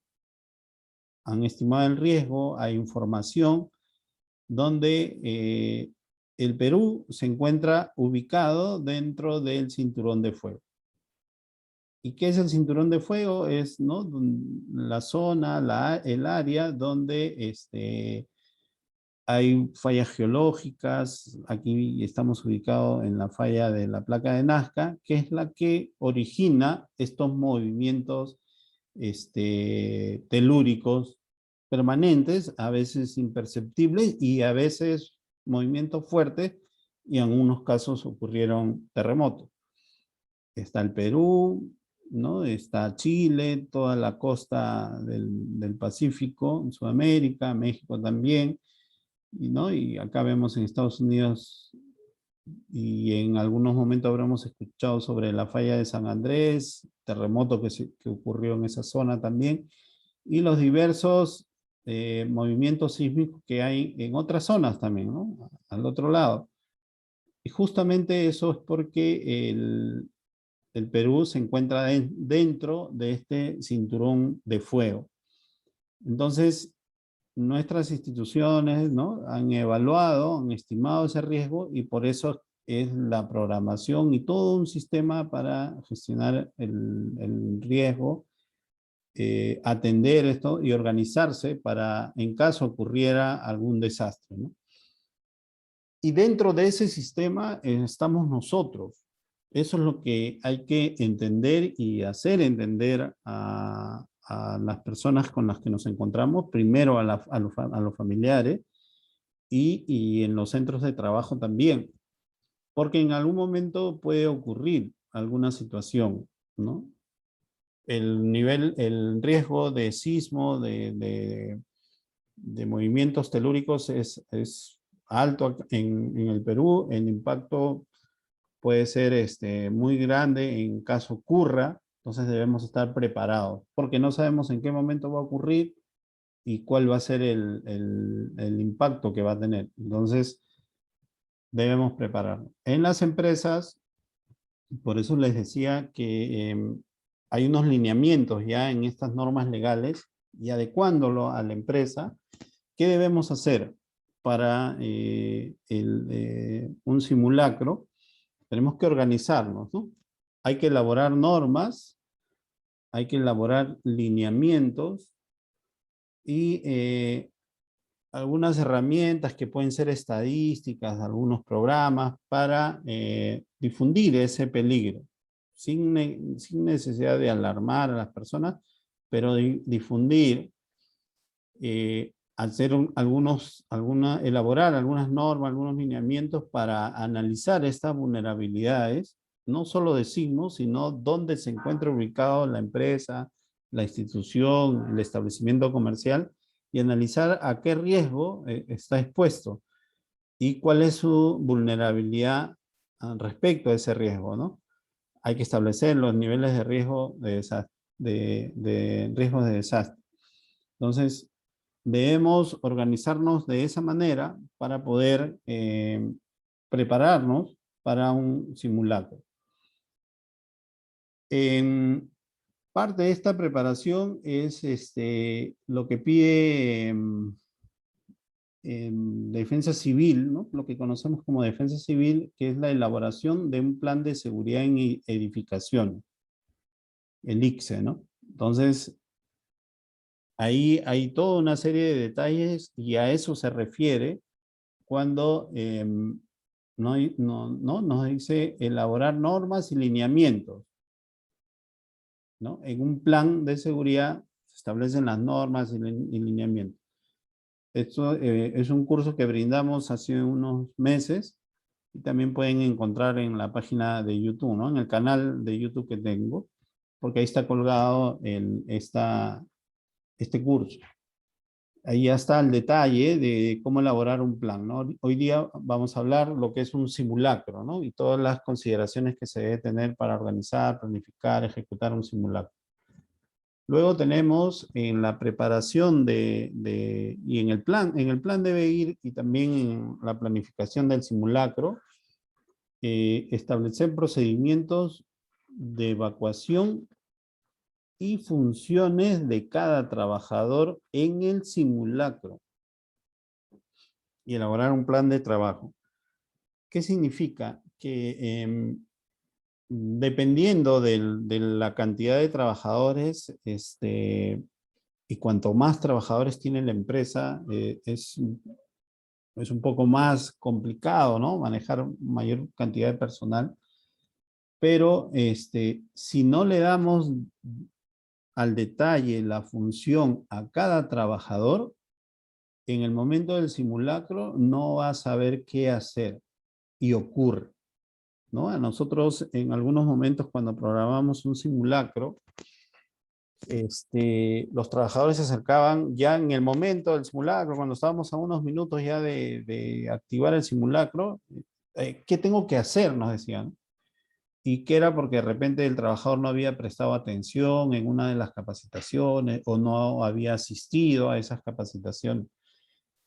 han estimado el riesgo, hay información donde el Perú se encuentra ubicado dentro del cinturón de fuego. ¿Y qué es el cinturón de fuego? Es, ¿no?, la zona, el área donde hay fallas geológicas. Aquí estamos ubicados en la falla de la placa de Nazca, que es la que origina estos movimientos telúricos permanentes, a veces imperceptibles y a veces movimientos fuertes, y en algunos casos ocurrieron terremotos. Está el Perú, ¿no? Está Chile, toda la costa del Pacífico, en Sudamérica, México también, ¿no? Y acá vemos en Estados Unidos, y en algunos momentos habremos escuchado sobre la falla de San Andrés, terremoto que ocurrió en esa zona también, y los diversos movimientos sísmicos que hay en otras zonas también, ¿no? Al otro lado. Y justamente eso es porque el Perú se encuentra dentro de este cinturón de fuego. Entonces, nuestras instituciones, ¿no?, han evaluado, han estimado ese riesgo, y por eso es la programación y todo un sistema para gestionar el riesgo, atender esto y organizarse para, en caso ocurriera algún desastre, ¿no? Y dentro de ese sistema estamos nosotros. Eso es lo que hay que entender y hacer entender a las personas con las que nos encontramos, primero a los familiares y en los centros de trabajo también, porque en algún momento puede ocurrir alguna situación, ¿no? El riesgo de sismo, de movimientos telúricos es alto en el Perú. El impacto puede ser muy grande en caso ocurra. Entonces debemos estar preparados, porque no sabemos en qué momento va a ocurrir y cuál va a ser el impacto que va a tener. Entonces debemos prepararnos. En las empresas, por eso les decía que hay unos lineamientos ya en estas normas legales, y adecuándolo a la empresa. ¿Qué debemos hacer para un simulacro? Tenemos que organizarnos, ¿no? Hay que elaborar normas, hay que elaborar lineamientos y algunas herramientas que pueden ser estadísticas, algunos programas para difundir ese peligro, sin necesidad de alarmar a las personas, pero difundir, elaborar algunas normas, algunos lineamientos para analizar estas vulnerabilidades, no solo de signos, sino dónde se encuentra ubicado la empresa, la institución, el establecimiento comercial, y analizar a qué riesgo está expuesto y cuál es su vulnerabilidad respecto a ese riesgo, ¿no? Hay que establecer los niveles de riesgo de riesgos de desastre. Entonces, debemos organizarnos de esa manera para poder prepararnos para un simulacro. Parte de esta preparación es lo que pide Defensa Civil, ¿no? Lo que conocemos como Defensa Civil, que es la elaboración de un plan de seguridad en edificación, el ICSE, ¿no? Entonces, ahí hay toda una serie de detalles, y a eso se refiere cuando nos dice elaborar normas y lineamientos, ¿no? En un plan de seguridad se establecen las normas y lineamientos. Esto es un curso que brindamos hace unos meses, y también pueden encontrar en la página de YouTube, ¿no? En el canal de YouTube que tengo, porque ahí está colgado este curso. Ahí ya está el detalle de cómo elaborar un plan, ¿no? Hoy día vamos a hablar lo que es un simulacro, ¿no? Y todas las consideraciones que se debe tener para organizar, planificar, ejecutar un simulacro. Luego tenemos en la preparación y en el plan debe ir, y también en la planificación del simulacro, establecer procedimientos de evacuación y funciones de cada trabajador en el simulacro y elaborar un plan de trabajo. ¿Qué significa? Que dependiendo de la cantidad de trabajadores, y cuanto más trabajadores tiene la empresa, es un poco más complicado, ¿no? Manejar mayor cantidad de personal. Pero si no le damos al detalle la función a cada trabajador, en el momento del simulacro no va a saber qué hacer y ocurre, ¿no? A nosotros en algunos momentos cuando programamos un simulacro, los trabajadores se acercaban ya en el momento del simulacro, cuando estábamos a unos minutos ya de activar el simulacro, ¿qué tengo que hacer? Nos decían. Y que era porque de repente el trabajador no había prestado atención en una de las capacitaciones o no había asistido a esas capacitaciones.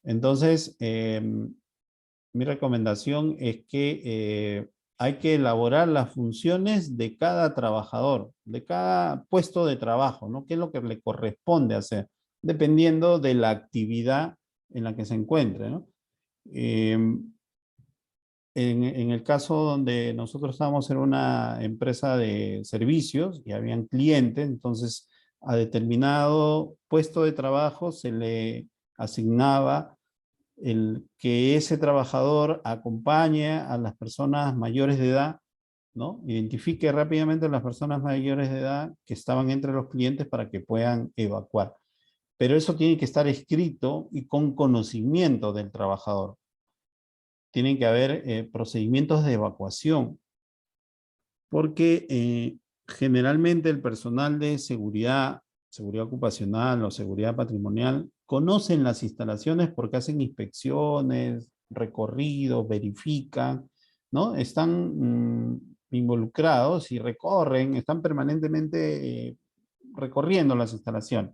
Entonces, mi recomendación es que hay que elaborar las funciones de cada trabajador, de cada puesto de trabajo, ¿no? ¿Qué es lo que le corresponde hacer? Dependiendo de la actividad en la que se encuentre, ¿no? En el caso donde nosotros estábamos en una empresa de servicios y habían clientes, entonces a determinado puesto de trabajo se le asignaba el que ese trabajador acompañe a las personas mayores de edad, ¿no? Identifique rápidamente a las personas mayores de edad que estaban entre los clientes para que puedan evacuar. Pero eso tiene que estar escrito y con conocimiento del trabajador. Tienen que haber procedimientos de evacuación, porque generalmente el personal de seguridad, seguridad ocupacional o seguridad patrimonial, conocen las instalaciones porque hacen inspecciones, recorridos, verifican, ¿no? Están involucrados y recorren, están permanentemente recorriendo las instalaciones.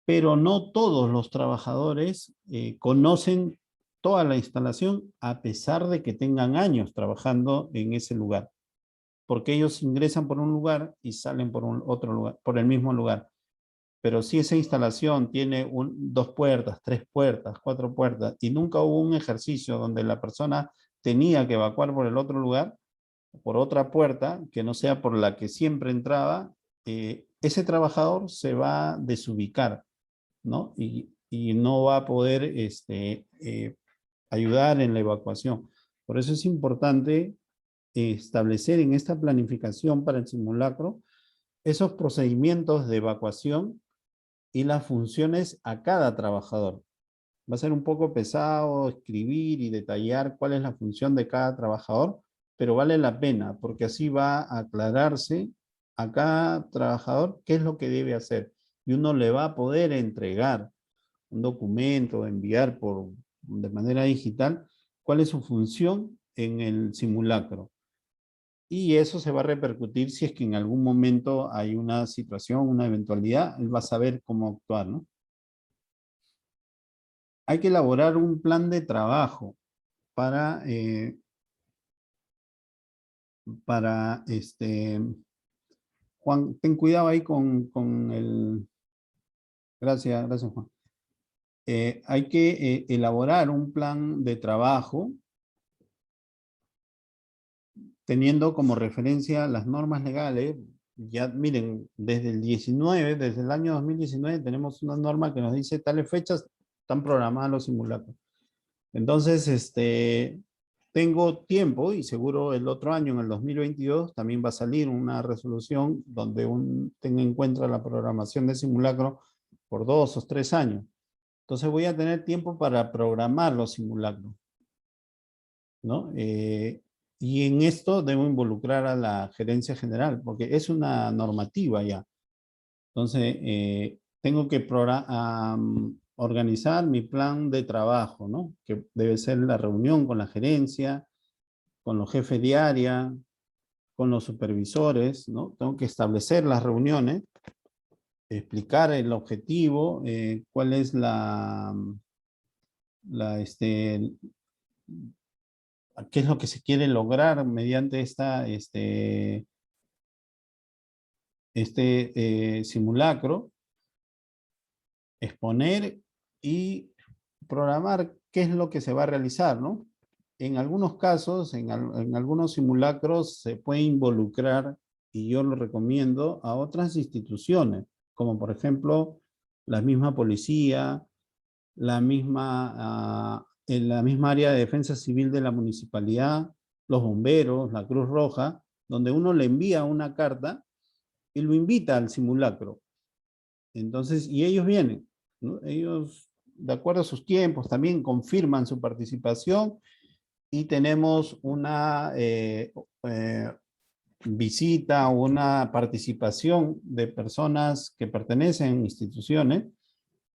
Pero no todos los trabajadores conocen toda la instalación a pesar de que tengan años trabajando en ese lugar, porque ellos ingresan por un lugar y salen por otro lugar, por el mismo lugar. Pero si esa instalación tiene dos puertas, tres puertas, cuatro puertas, y nunca hubo un ejercicio donde la persona tenía que evacuar por el otro lugar, por otra puerta, que no sea por la que siempre entraba, ese trabajador se va a desubicar, ¿no? Y no va a poder ayudar en la evacuación. Por eso es importante establecer en esta planificación para el simulacro esos procedimientos de evacuación y las funciones a cada trabajador. Va a ser un poco pesado escribir y detallar cuál es la función de cada trabajador, pero vale la pena porque así va a aclararse a cada trabajador qué es lo que debe hacer y uno le va a poder entregar un documento, enviar de manera digital cuál es su función en el simulacro. Y eso se va a repercutir si es que en algún momento hay una situación, una eventualidad, él va a saber cómo actuar, ¿no? Hay que elaborar un plan de trabajo para Juan, ten cuidado ahí con el... Gracias, gracias Juan. Hay que elaborar un plan de trabajo teniendo como referencia las normas legales. Ya miren, desde el año 2019 tenemos una norma que nos dice tales fechas están programadas los simulacros. Entonces, tengo tiempo y seguro el otro año, en el 2022, también va a salir una resolución donde tenga en cuenta la programación de simulacro por 2 o 3 años. Entonces voy a tener tiempo para programar los simulacros, ¿no? Y en esto debo involucrar a la gerencia general, porque es una normativa ya. Entonces, tengo que organizar mi plan de trabajo, ¿no? Que debe ser la reunión con la gerencia, con los jefes de área, con los supervisores, ¿no? Tengo que establecer las reuniones, explicar el objetivo, cuál es qué es lo que se quiere lograr mediante simulacro, exponer y programar qué es lo que se va a realizar, ¿no? En algunos casos, en algunos simulacros se puede involucrar, y yo lo recomiendo, a otras instituciones, como por ejemplo la misma policía, en la misma área de defensa civil de la municipalidad, los bomberos, la Cruz Roja, donde uno le envía una carta y lo invita al simulacro. Entonces, y ellos vienen, ¿no? Ellos, de acuerdo a sus tiempos, también confirman su participación y tenemos una visita o una participación de personas que pertenecen a instituciones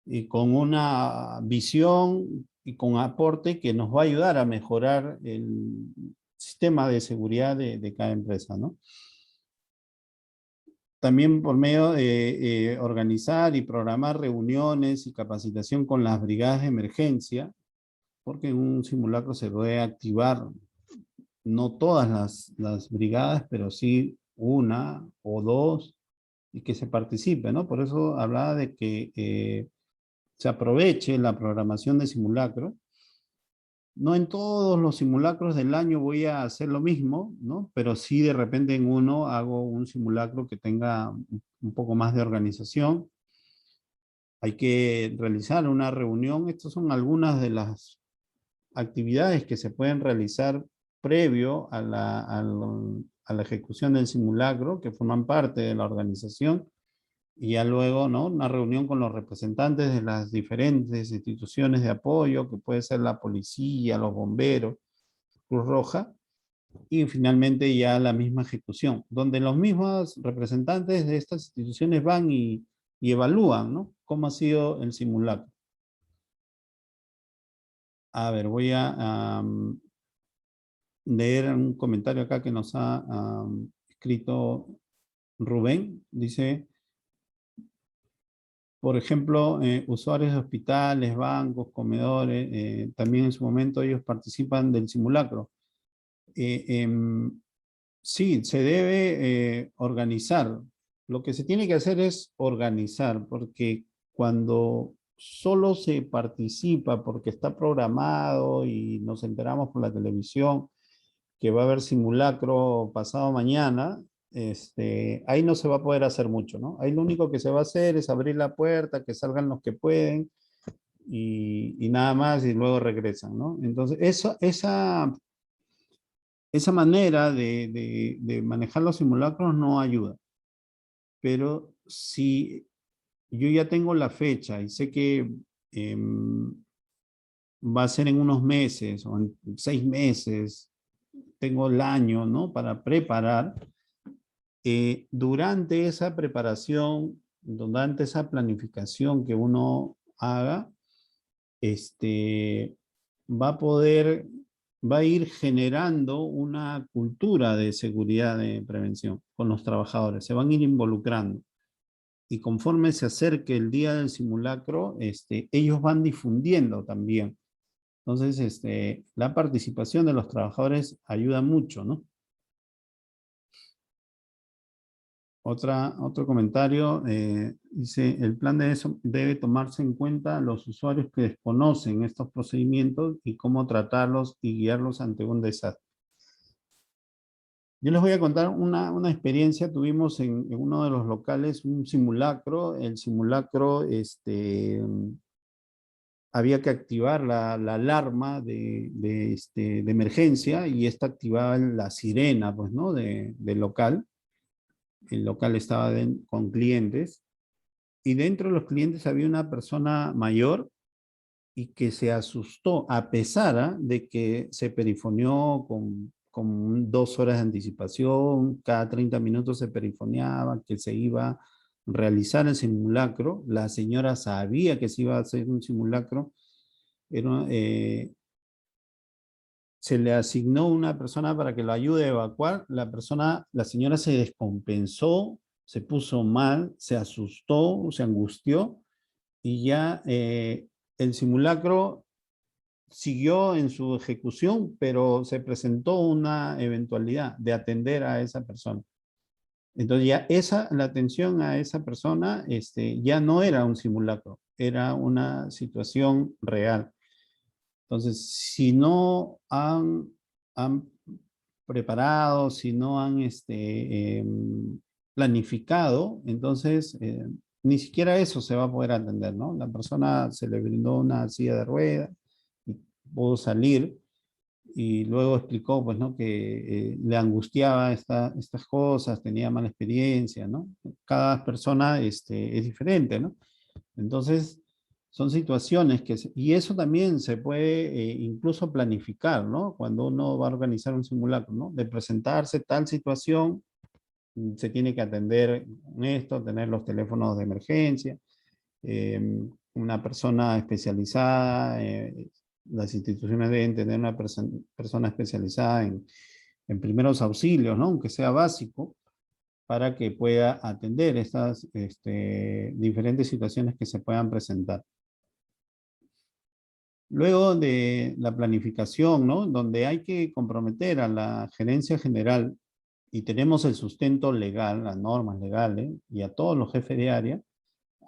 y con una visión y con aporte que nos va a ayudar a mejorar el sistema de seguridad de cada empresa, ¿no? También por medio de organizar y programar reuniones y capacitación con las brigadas de emergencia, porque en un simulacro se puede activar no todas las brigadas, pero sí una o dos, y que se participe, ¿no? Por eso hablaba de que se aproveche la programación de simulacro. No en todos los simulacros del año voy a hacer lo mismo, ¿no? Pero sí de repente en uno hago un simulacro que tenga un poco más de organización. Hay que realizar una reunión. Estas son algunas de las actividades que se pueden realizar previo a la ejecución del simulacro, que forman parte de la organización. Y ya luego, ¿no? Una reunión con los representantes de las diferentes instituciones de apoyo, que puede ser la policía, los bomberos, Cruz Roja, y finalmente ya la misma ejecución, donde los mismos representantes de estas instituciones van y evalúan, ¿no? Cómo ha sido el simulacro. A ver, voy a leer un comentario acá que nos ha escrito Rubén. Dice, por ejemplo, usuarios de hospitales, bancos, comedores, también en su momento ellos participan del simulacro. Sí, se debe organizar. Lo que se tiene que hacer es organizar, porque cuando solo se participa porque está programado y nos enteramos por la televisión que va a haber simulacro pasado mañana, ahí no se va a poder hacer mucho, ¿no? Ahí lo único que se va a hacer es abrir la puerta, que salgan los que pueden y nada más y luego regresan, ¿no? Entonces, esa manera de manejar los simulacros no ayuda. Pero si yo ya tengo la fecha y sé que va a ser en unos meses o en 6 meses, tengo el año, ¿no? Para preparar. Durante esa preparación, durante esa planificación que uno haga, va a poder, va a ir generando una cultura de seguridad de prevención con los trabajadores, se van a ir involucrando. Y conforme se acerque el día del simulacro, ellos van difundiendo también. Entonces, la participación de los trabajadores ayuda mucho, ¿no? Otro comentario dice, el plan de eso debe tomarse en cuenta los usuarios que desconocen estos procedimientos y cómo tratarlos y guiarlos ante un desastre. Yo les voy a contar una experiencia. Tuvimos en uno de los locales un simulacro. El simulacro, había que activar la alarma de emergencia y esta activaba la sirena, pues, ¿no? Del local. El local estaba con clientes y dentro de los clientes había una persona mayor y que se asustó a pesar de que se perifoneó con 2 horas de anticipación, cada 30 minutos se perifoneaba, que se iba realizar el simulacro. La señora sabía que se iba a hacer un simulacro. Era, se le asignó una persona para que lo ayude a evacuar. La señora se descompensó, se puso mal, se asustó, se angustió y ya el simulacro siguió en su ejecución, pero se presentó una eventualidad de atender a esa persona. Entonces ya la atención a esa persona ya no era un simulacro, era una situación real. Entonces, si no han preparado, si no han planificado, entonces ni siquiera eso se va a poder atender, ¿no? La persona se le brindó una silla de ruedas y pudo salir y luego explicó, pues, ¿no? Que le angustiaba estas cosas, tenía mala experiencia, ¿no? Cada persona es diferente, ¿no? Entonces, son situaciones y eso también se puede incluso planificar, ¿no? Cuando uno va a organizar un simulacro, ¿no? De presentarse tal situación, se tiene que atender en esto, tener los teléfonos de emergencia, una persona especializada, las instituciones deben tener una persona especializada en primeros auxilios, ¿no? Aunque sea básico, para que pueda atender estas diferentes situaciones que se puedan presentar. Luego de la planificación, ¿no? Donde hay que comprometer a la gerencia general y tenemos el sustento legal, las normas legales y a todos los jefes de área,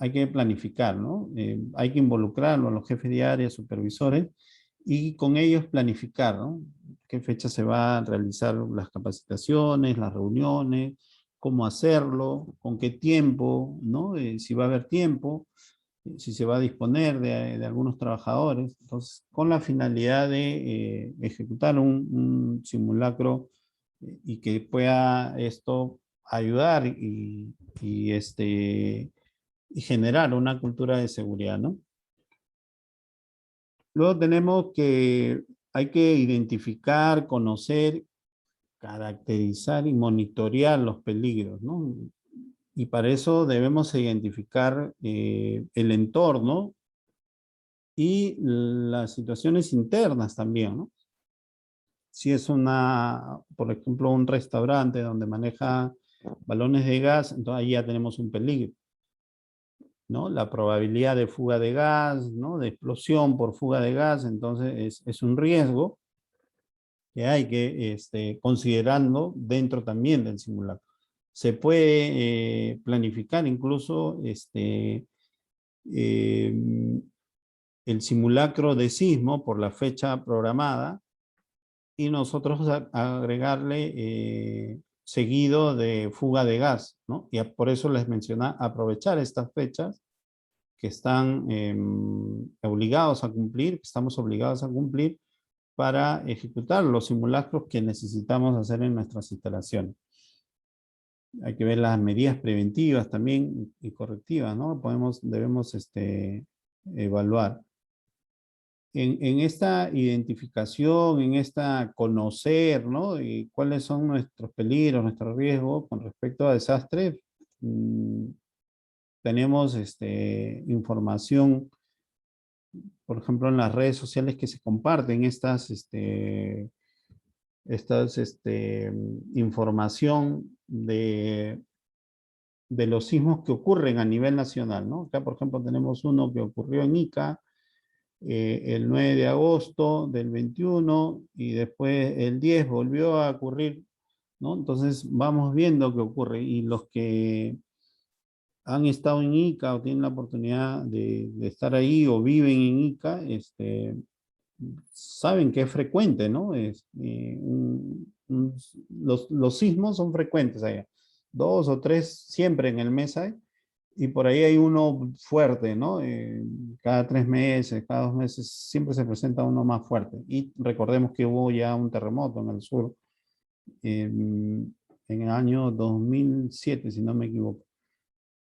hay que planificar, ¿no? Hay que involucrarlo a los jefes de área, supervisores, y con ellos planificar, ¿no? ¿Qué fecha se va a realizar las capacitaciones, las reuniones, cómo hacerlo, con qué tiempo, ¿no? Si va a haber tiempo, si se va a disponer de algunos trabajadores. Entonces, con la finalidad de ejecutar un simulacro y que pueda esto ayudar y generar una cultura de seguridad, ¿no? Luego tenemos que hay que identificar, conocer, caracterizar y monitorear los peligros, ¿no? Y para eso debemos identificar el entorno y las situaciones internas también, ¿no? Si es por ejemplo, un restaurante donde maneja balones de gas, entonces ahí ya tenemos un peligro, ¿no? La probabilidad de fuga de gas, ¿no? De explosión por fuga de gas, entonces es un riesgo que hay que considerando dentro también del simulacro. Se puede planificar incluso el simulacro de sismo por la fecha programada y nosotros agregarle seguido de fuga de gas, ¿no? Y por eso les mencionaba aprovechar estas fechas que están obligados a cumplir, que estamos obligados a cumplir para ejecutar los simulacros que necesitamos hacer en nuestras instalaciones. Hay que ver las medidas preventivas también y correctivas, ¿no? Debemos evaluar. En esta identificación, en esta conocer, ¿no? Y cuáles son nuestros peligros, nuestros riesgos con respecto a desastres, tenemos información, por ejemplo, en las redes sociales que se comparten información de los sismos que ocurren a nivel nacional, ¿no? Acá, por ejemplo, tenemos uno que ocurrió en Ica, el 9 de agosto del 21 y después el 10 volvió a ocurrir, ¿no? Entonces vamos viendo qué ocurre y los que han estado en Ica o tienen la oportunidad de estar ahí o viven en Ica, saben que es frecuente, ¿no? Los sismos son frecuentes allá. 2 o 3 siempre en el mes hay. Y por ahí hay uno fuerte, ¿no? Cada 3 meses, cada 2 meses, siempre se presenta uno más fuerte. Y recordemos que hubo ya un terremoto en el sur en el año 2007, si no me equivoco.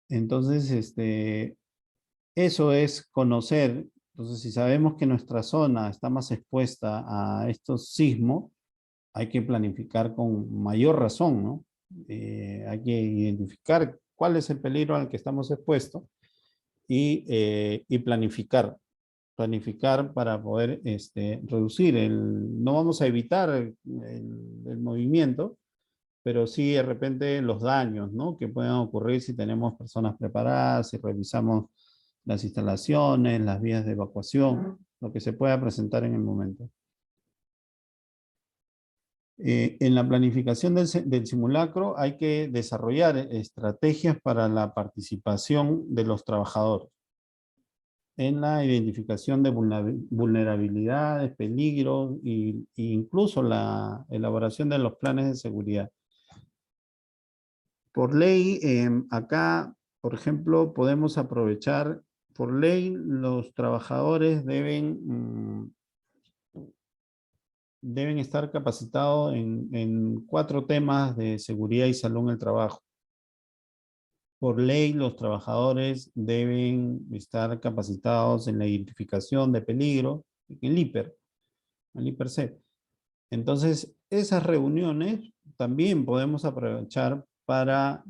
Entonces, eso es conocer. Entonces, si sabemos que nuestra zona está más expuesta a estos sismos, hay que planificar con mayor razón, ¿no? Hay que identificar cuál es el peligro al que estamos expuestos y planificar. Planificar para poder reducir no vamos a evitar el movimiento, pero sí de repente los daños, ¿no? Que puedan ocurrir si tenemos personas preparadas, si revisamos las instalaciones, las vías de evacuación, lo que se pueda presentar en el momento. En la planificación del simulacro hay que desarrollar estrategias para la participación de los trabajadores en la identificación de vulnerabilidades, peligros e incluso la elaboración de los planes de seguridad. Por ley, acá, por ejemplo, podemos aprovechar, por ley, los trabajadores deben estar capacitados en 4 temas de seguridad y salud en el trabajo. Por ley, los trabajadores deben estar capacitados en la identificación de peligro, en el IPERCEP. Entonces, esas reuniones también podemos aprovechar para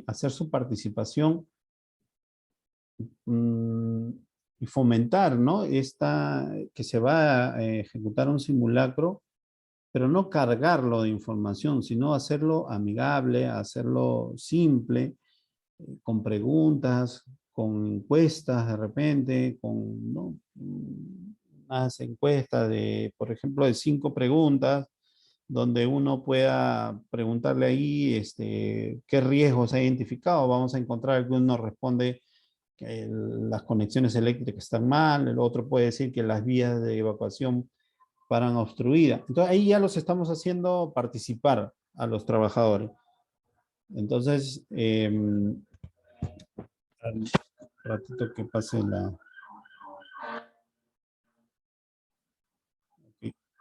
hacer su participación y fomentar, ¿no? Que se va a ejecutar un simulacro, pero no cargarlo de información, sino hacerlo amigable, hacerlo simple, con preguntas, con encuestas de repente, con, ¿no? Unas encuestas de, por ejemplo, de 5 preguntas, donde uno pueda preguntarle ahí qué riesgos ha identificado. Vamos a encontrar que uno responde que las conexiones eléctricas están mal, el otro puede decir que las vías de evacuación paran obstruidas. Entonces ahí ya los estamos haciendo participar a los trabajadores. Entonces, al ratito que pase ok,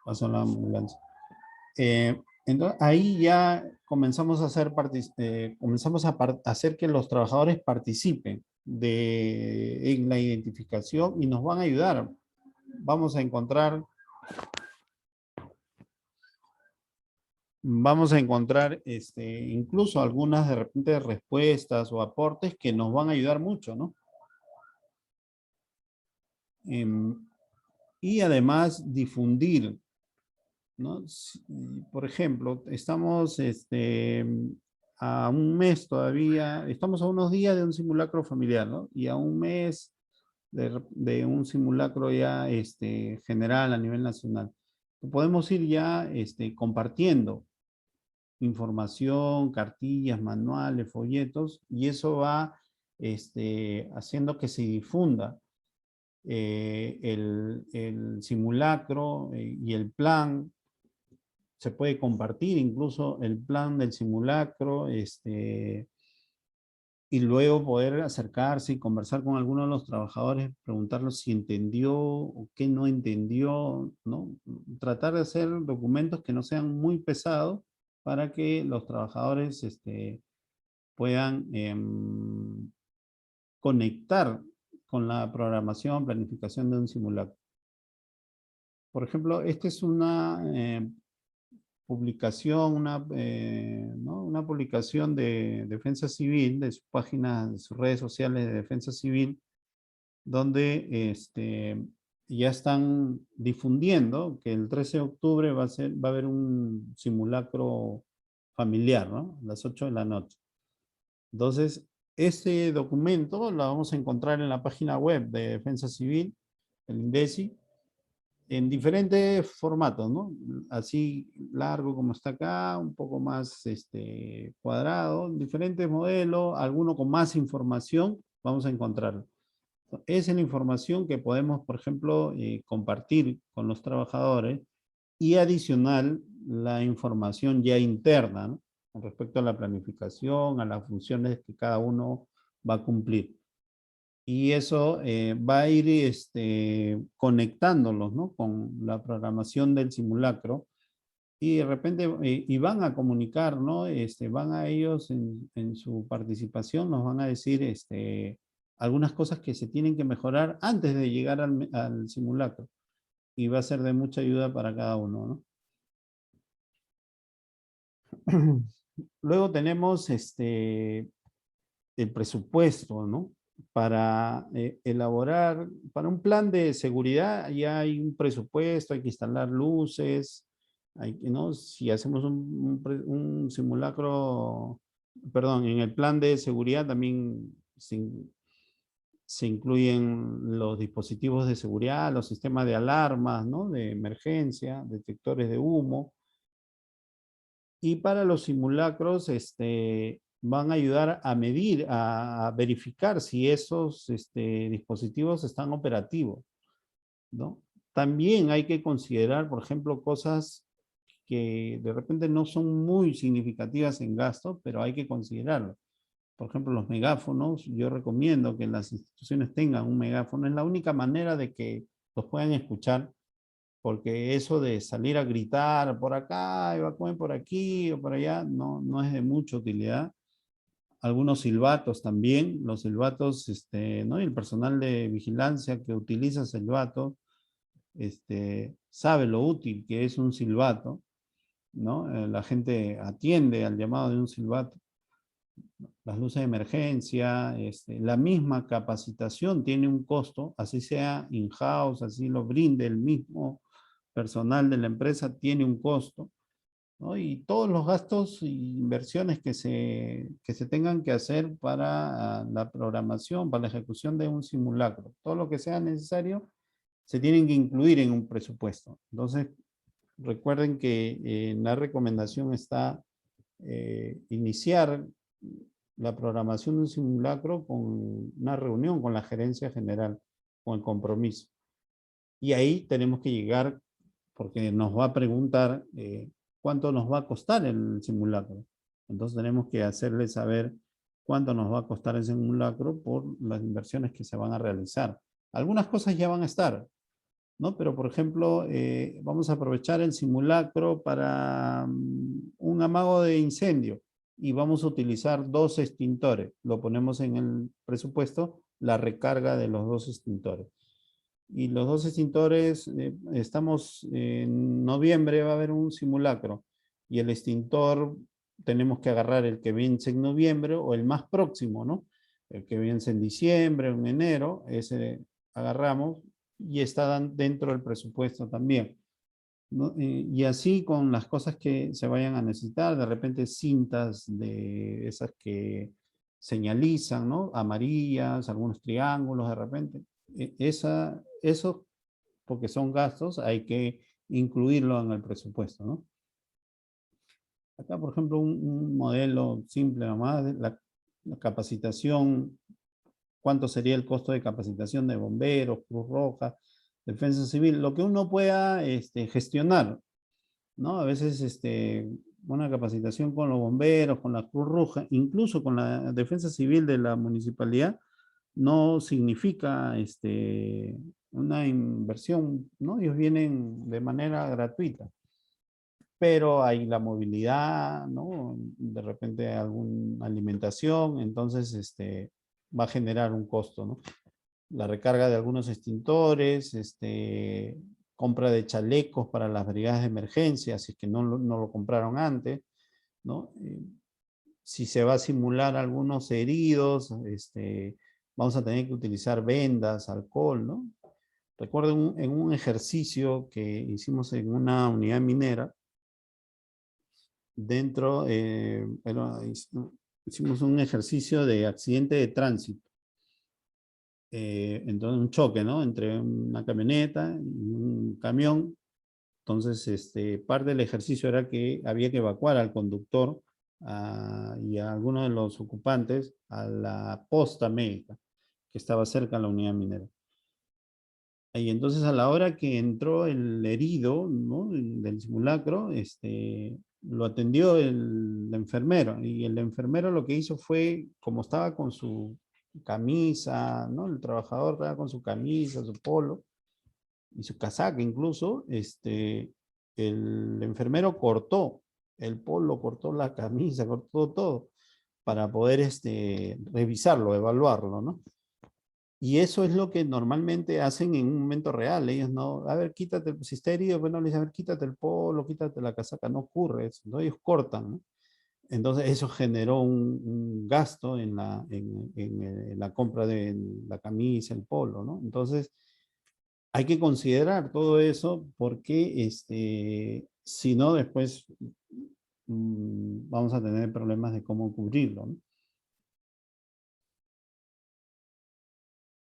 pasó la ambulancia. Entonces, ahí ya comenzamos a hacer que los trabajadores participen en la identificación y nos van a ayudar. Vamos a encontrar incluso algunas de repente respuestas o aportes que nos van a ayudar mucho, ¿no? Y además difundir, ¿no? Por ejemplo, estamos a un mes todavía, estamos a unos días de un simulacro familiar, ¿no? Y a un mes de un simulacro ya general a nivel nacional. Podemos ir ya compartiendo información, cartillas, manuales, folletos, y eso va haciendo que se difunda el simulacro y el plan. Se puede compartir incluso el plan del simulacro, y luego poder acercarse y conversar con alguno de los trabajadores, preguntarles si entendió o qué no entendió, ¿no? Tratar de hacer documentos que no sean muy pesados para que los trabajadores puedan conectar con la programación, planificación de un simulacro. Por ejemplo, esta es una publicación, ¿no? Una publicación de Defensa Civil, de su página, de sus redes sociales de Defensa Civil, donde ya están difundiendo que el 13 de octubre va a haber un simulacro familiar, ¿no? A las 8 de la noche. Entonces, este documento lo vamos a encontrar en la página web de Defensa Civil, el INDECI, en diferentes formatos, ¿no? Así largo como está acá, un poco más cuadrado, diferentes modelos, alguno con más información, vamos a encontrar. Esa es la información que podemos, por ejemplo, compartir con los trabajadores y adicional la información ya interna, ¿no? Con respecto a la planificación, a las funciones que cada uno va a cumplir. Y eso va a ir conectándolos, ¿no? Con la programación del simulacro y de repente y van a comunicar, ¿no? Van a ellos en su participación, nos van a decir algunas cosas que se tienen que mejorar antes de llegar al simulacro. Y va a ser de mucha ayuda para cada uno, ¿no? Luego tenemos el presupuesto, ¿no? Para elaborar, para un plan de seguridad ya hay un presupuesto, hay que instalar luces, ¿no? Si hacemos un simulacro, perdón, en el plan de seguridad también se incluyen los dispositivos de seguridad, los sistemas de alarmas, ¿no? De emergencia, detectores de humo. Y para los simulacros, van a ayudar a medir, a verificar si esos dispositivos están operativos, ¿no? También hay que considerar, por ejemplo, cosas que de repente no son muy significativas en gasto, pero hay que considerarlo. Por ejemplo, los megáfonos, yo recomiendo que las instituciones tengan un megáfono. Es la única manera de que los puedan escuchar, porque eso de salir a gritar por acá, evacúen por aquí o por allá, no es de mucha utilidad. Algunos silbatos también, los silbatos, ¿no? Y el personal de vigilancia que utiliza silbato, sabe lo útil que es un silbato, ¿no? La gente atiende al llamado de un silbato. Las luces de emergencia, la misma capacitación tiene un costo, así sea in-house, así lo brinde el mismo personal de la empresa, tiene un costo, ¿no? Y todos los gastos e inversiones que se tengan que hacer para la programación, para la ejecución de un simulacro, todo lo que sea necesario, se tienen que incluir en un presupuesto. Entonces, recuerden que en la recomendación está iniciar la programación de un simulacro con una reunión con la gerencia general, con el compromiso. Y ahí tenemos que llegar, porque nos va a preguntar cuánto nos va a costar el simulacro. Entonces tenemos que hacerle saber cuánto nos va a costar el simulacro por las inversiones que se van a realizar. Algunas cosas ya van a estar, ¿no? Pero, por ejemplo, vamos a aprovechar el simulacro para un amago de incendio y vamos a utilizar 2 extintores. Lo ponemos en el presupuesto, la recarga de los 2 extintores. Y los 2 extintores, estamos en noviembre, va a haber un simulacro. Y el extintor, tenemos que agarrar el que vence en noviembre o el más próximo, ¿no? El que vence en diciembre o en enero, ese agarramos y está dentro del presupuesto también, ¿no? Y así con las cosas que se vayan a necesitar, de repente cintas de esas que señalizan, ¿no? Amarillas, algunos triángulos de repente. Eso, porque son gastos, hay que incluirlo en el presupuesto, ¿no? Acá, por ejemplo, un modelo simple nomás, la capacitación, cuánto sería el costo de capacitación de bomberos, Cruz Roja, Defensa Civil, lo que uno pueda gestionar, ¿no? A veces una capacitación con los bomberos, con la Cruz Roja, incluso con la Defensa Civil de la municipalidad, no significa una inversión, ¿no? Ellos vienen de manera gratuita, pero hay la movilidad, ¿no? De repente alguna alimentación, entonces va a generar un costo, ¿no? La recarga de algunos extintores, compra de chalecos para las brigadas de emergencia, si es que no lo compraron antes, ¿no? Si se va a simular algunos heridos, vamos a tener que utilizar vendas, alcohol, ¿no? Recuerdo en un ejercicio que hicimos en una unidad minera, dentro, hicimos un ejercicio de accidente de tránsito. Entonces un choque, ¿no? Entre una camioneta y un camión. Entonces, parte del ejercicio era que había que evacuar al conductor y a algunos de los ocupantes a la posta médica que estaba cerca de la unidad minera. Y entonces a la hora que entró el herido, ¿no? Del simulacro, lo atendió el enfermero. Y el enfermero lo que hizo fue, como estaba con su camisa, ¿no? El trabajador estaba con su camisa, su polo y su casaca incluso, el enfermero cortó el polo, cortó la camisa, cortó todo para poder revisarlo, evaluarlo, ¿no? Y eso es lo que normalmente hacen en un momento real. Ellos no, a ver, quítate, si está herido, bueno, les dicen, a ver, quítate el polo, quítate la casaca. No ocurre eso, ¿no? Ellos cortan, ¿no? Entonces eso generó un gasto en la compra de la camisa, el polo, ¿no? Entonces hay que considerar todo eso porque si no después vamos a tener problemas de cómo cubrirlo,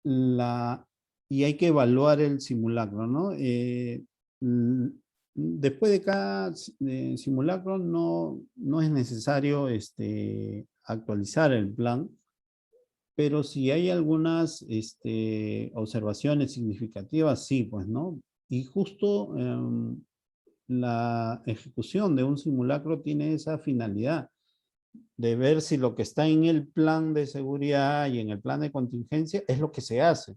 ¿no? Y hay que evaluar el simulacro, ¿no? Mm, Después de cada simulacro no es necesario actualizar el plan, pero si hay algunas observaciones significativas, sí, pues, ¿no? Y justo la ejecución de un simulacro tiene esa finalidad de ver si lo que está en el plan de seguridad y en el plan de contingencia es lo que se hace.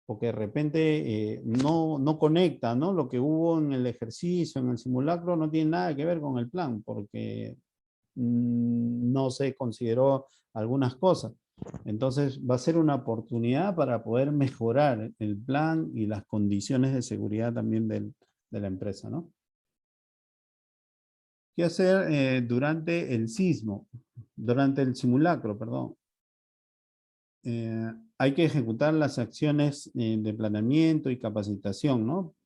Porque de repente no conecta, ¿no? Lo que hubo en el ejercicio, en el simulacro, no tiene nada que ver con el plan, porque no se consideró algunas cosas. Entonces va a ser una oportunidad para poder mejorar el plan y las condiciones de seguridad también de la empresa, ¿no? ¿Qué hacer durante el sismo? Durante el simulacro, perdón. Hay que ejecutar las acciones de planeamiento y capacitación, ¿no?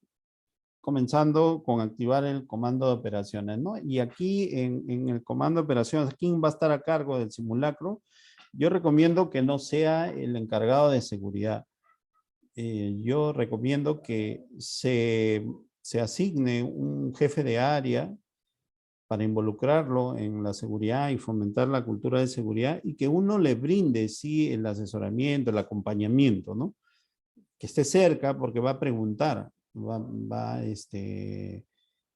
Comenzando con activar el comando de operaciones, ¿no? Y aquí en el comando de operaciones, ¿quién va a estar a cargo del simulacro? Yo recomiendo que no sea el encargado de seguridad. Yo recomiendo que se asigne un jefe de área para involucrarlo en la seguridad y fomentar la cultura de seguridad y que uno le brinde, sí, el asesoramiento, el acompañamiento, ¿no? Que esté cerca porque va a preguntar,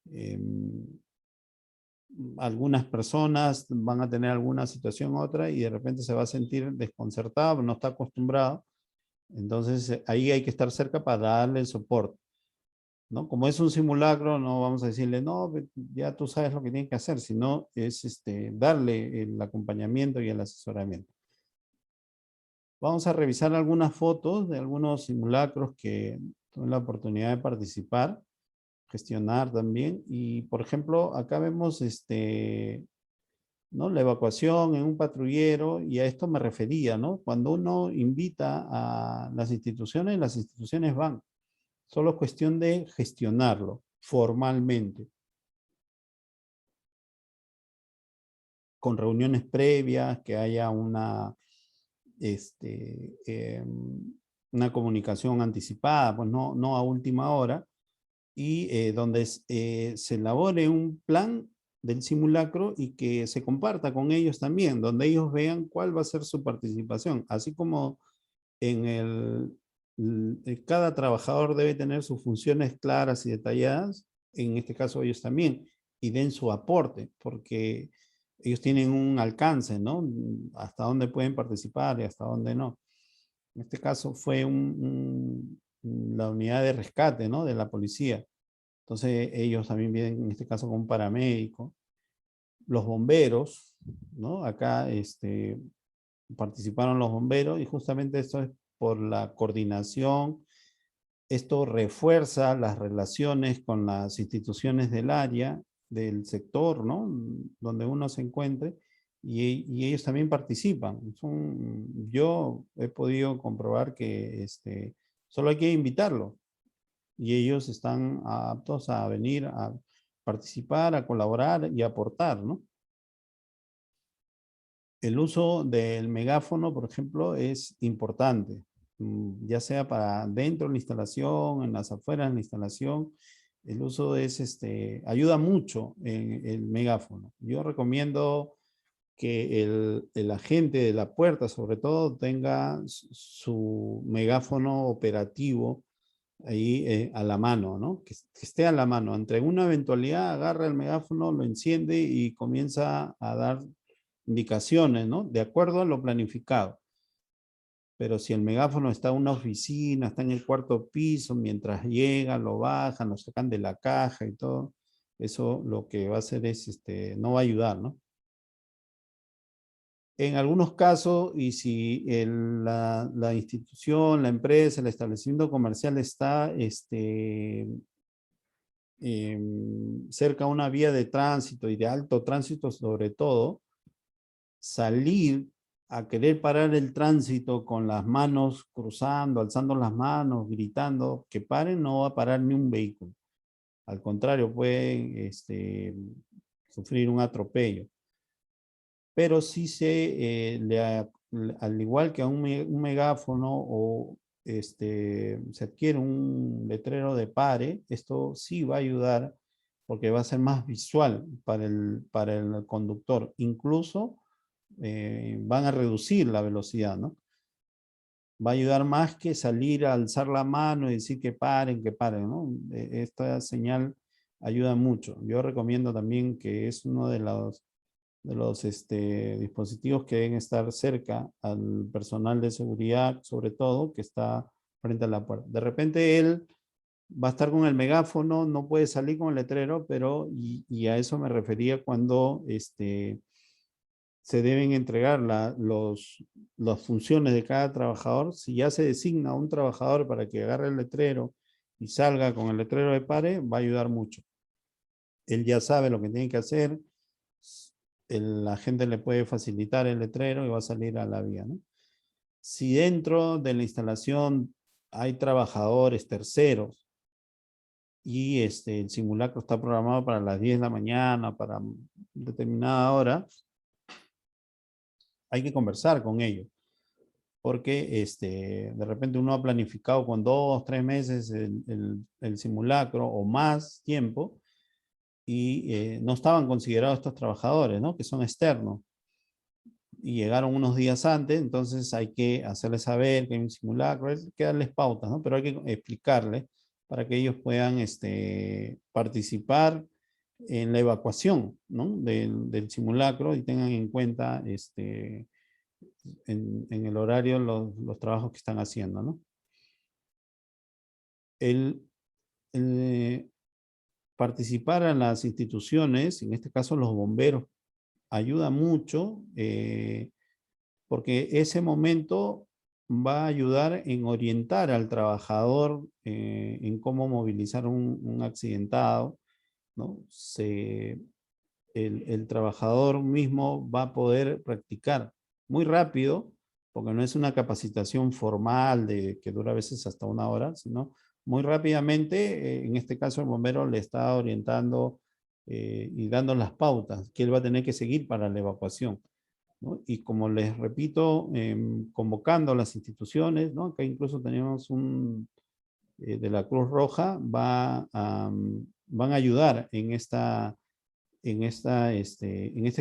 em, algunas personas van a tener alguna situación u otra y de repente se va a sentir desconcertado, no está acostumbrado. Entonces ahí hay que estar cerca para darle el soporte, ¿no? Como es un simulacro, no vamos a decirle, no, ya tú sabes lo que tienes que hacer, sino es darle el acompañamiento y el asesoramiento. Vamos a revisar algunas fotos de algunos simulacros que tuve la oportunidad de participar, gestionar también. Y, por ejemplo, acá vemos ¿no? La evacuación en un patrullero, y a esto me refería, ¿no? Cuando uno invita a las instituciones van. Solo es cuestión de gestionarlo formalmente, con reuniones previas, que haya una comunicación anticipada, pues no a última hora, y donde se elabore un plan del simulacro y que se comparta con ellos también, donde ellos vean cuál va a ser su participación, así como en cada trabajador debe tener sus funciones claras y detalladas, en este caso ellos también, y den su aporte, porque ellos tienen un alcance, ¿no? Hasta dónde pueden participar y hasta dónde no. En este caso fue la unidad de rescate, ¿no? De la policía. Entonces ellos también vienen, en este caso, con un paramédico. Los bomberos, ¿no? Acá participaron los bomberos y justamente esto es por la coordinación. Esto refuerza las relaciones con las instituciones del área, del sector, ¿no? Donde uno se encuentre, y ellos también participan. Yo he podido comprobar que solo hay que invitarlo y ellos están aptos a venir a participar, a colaborar y a aportar, ¿no? El uso del megáfono, por ejemplo, es importante, ya sea para dentro de la instalación, en las afueras de la instalación. El uso ayuda mucho en el megáfono. Yo recomiendo que el agente de la puerta, sobre todo, tenga su megáfono operativo ahí a la mano, ¿no? Que esté a la mano. Ante una eventualidad, agarra el megáfono, lo enciende y comienza a dar indicaciones, ¿no? De acuerdo a lo planificado. Pero si el megáfono está en una oficina, está en el cuarto piso, mientras llegan, lo bajan, lo sacan de la caja y todo, eso lo que va a hacer es, no va a ayudar, ¿no? En algunos casos, y si la institución, la empresa, el establecimiento comercial está cerca a una vía de tránsito y de alto tránsito sobre todo, salir a querer parar el tránsito con las manos cruzando, alzando las manos, gritando, que paren, no va a parar ni un vehículo. Al contrario, pueden sufrir un atropello. Pero sí al igual que a un megáfono o se adquiere un letrero de pare, esto sí va a ayudar porque va a ser más visual para el conductor. Incluso van a reducir la velocidad, ¿no? Va a ayudar más que salir a alzar la mano y decir que paren, ¿no? Esta señal ayuda mucho. Yo recomiendo también que es uno de los dispositivos que deben estar cerca al personal de seguridad, sobre todo, que está frente a la puerta. De repente él va a estar con el megáfono, no puede salir con el letrero, y a eso me refería cuando se deben entregar las funciones de cada trabajador. Si ya se designa un trabajador para que agarre el letrero y salga con el letrero de pare, va a ayudar mucho. Él ya sabe lo que tiene que hacer, la gente le puede facilitar el letrero y va a salir a la vía, ¿no? Si dentro de la instalación hay trabajadores terceros y el simulacro está programado para las 10 de la mañana, para determinada hora, hay que conversar con ellos. Porque de repente uno ha planificado con 2, 3 meses el simulacro o más tiempo y no estaban considerados estos trabajadores, ¿no? Que son externos. Y llegaron unos días antes, entonces hay que hacerles saber que hay un simulacro, hay que darles pautas, ¿no? Pero hay que explicarles para que ellos puedan participar en la evacuación, ¿no? del simulacro y tengan en cuenta en el horario los trabajos que están haciendo, ¿no? El participar en las instituciones, en este caso los bomberos, ayuda mucho porque ese momento va a ayudar en orientar al trabajador en cómo movilizar un accidentado, ¿no? El trabajador mismo va a poder practicar muy rápido, porque no es una capacitación formal que dura a veces hasta 1 hora, sino muy rápidamente, en este caso el bombero le está orientando y dando las pautas que él va a tener que seguir para la evacuación, ¿no? Y como les repito, convocando a las instituciones, ¿no? Acá incluso tenemos de la Cruz Roja, van a ayudar en este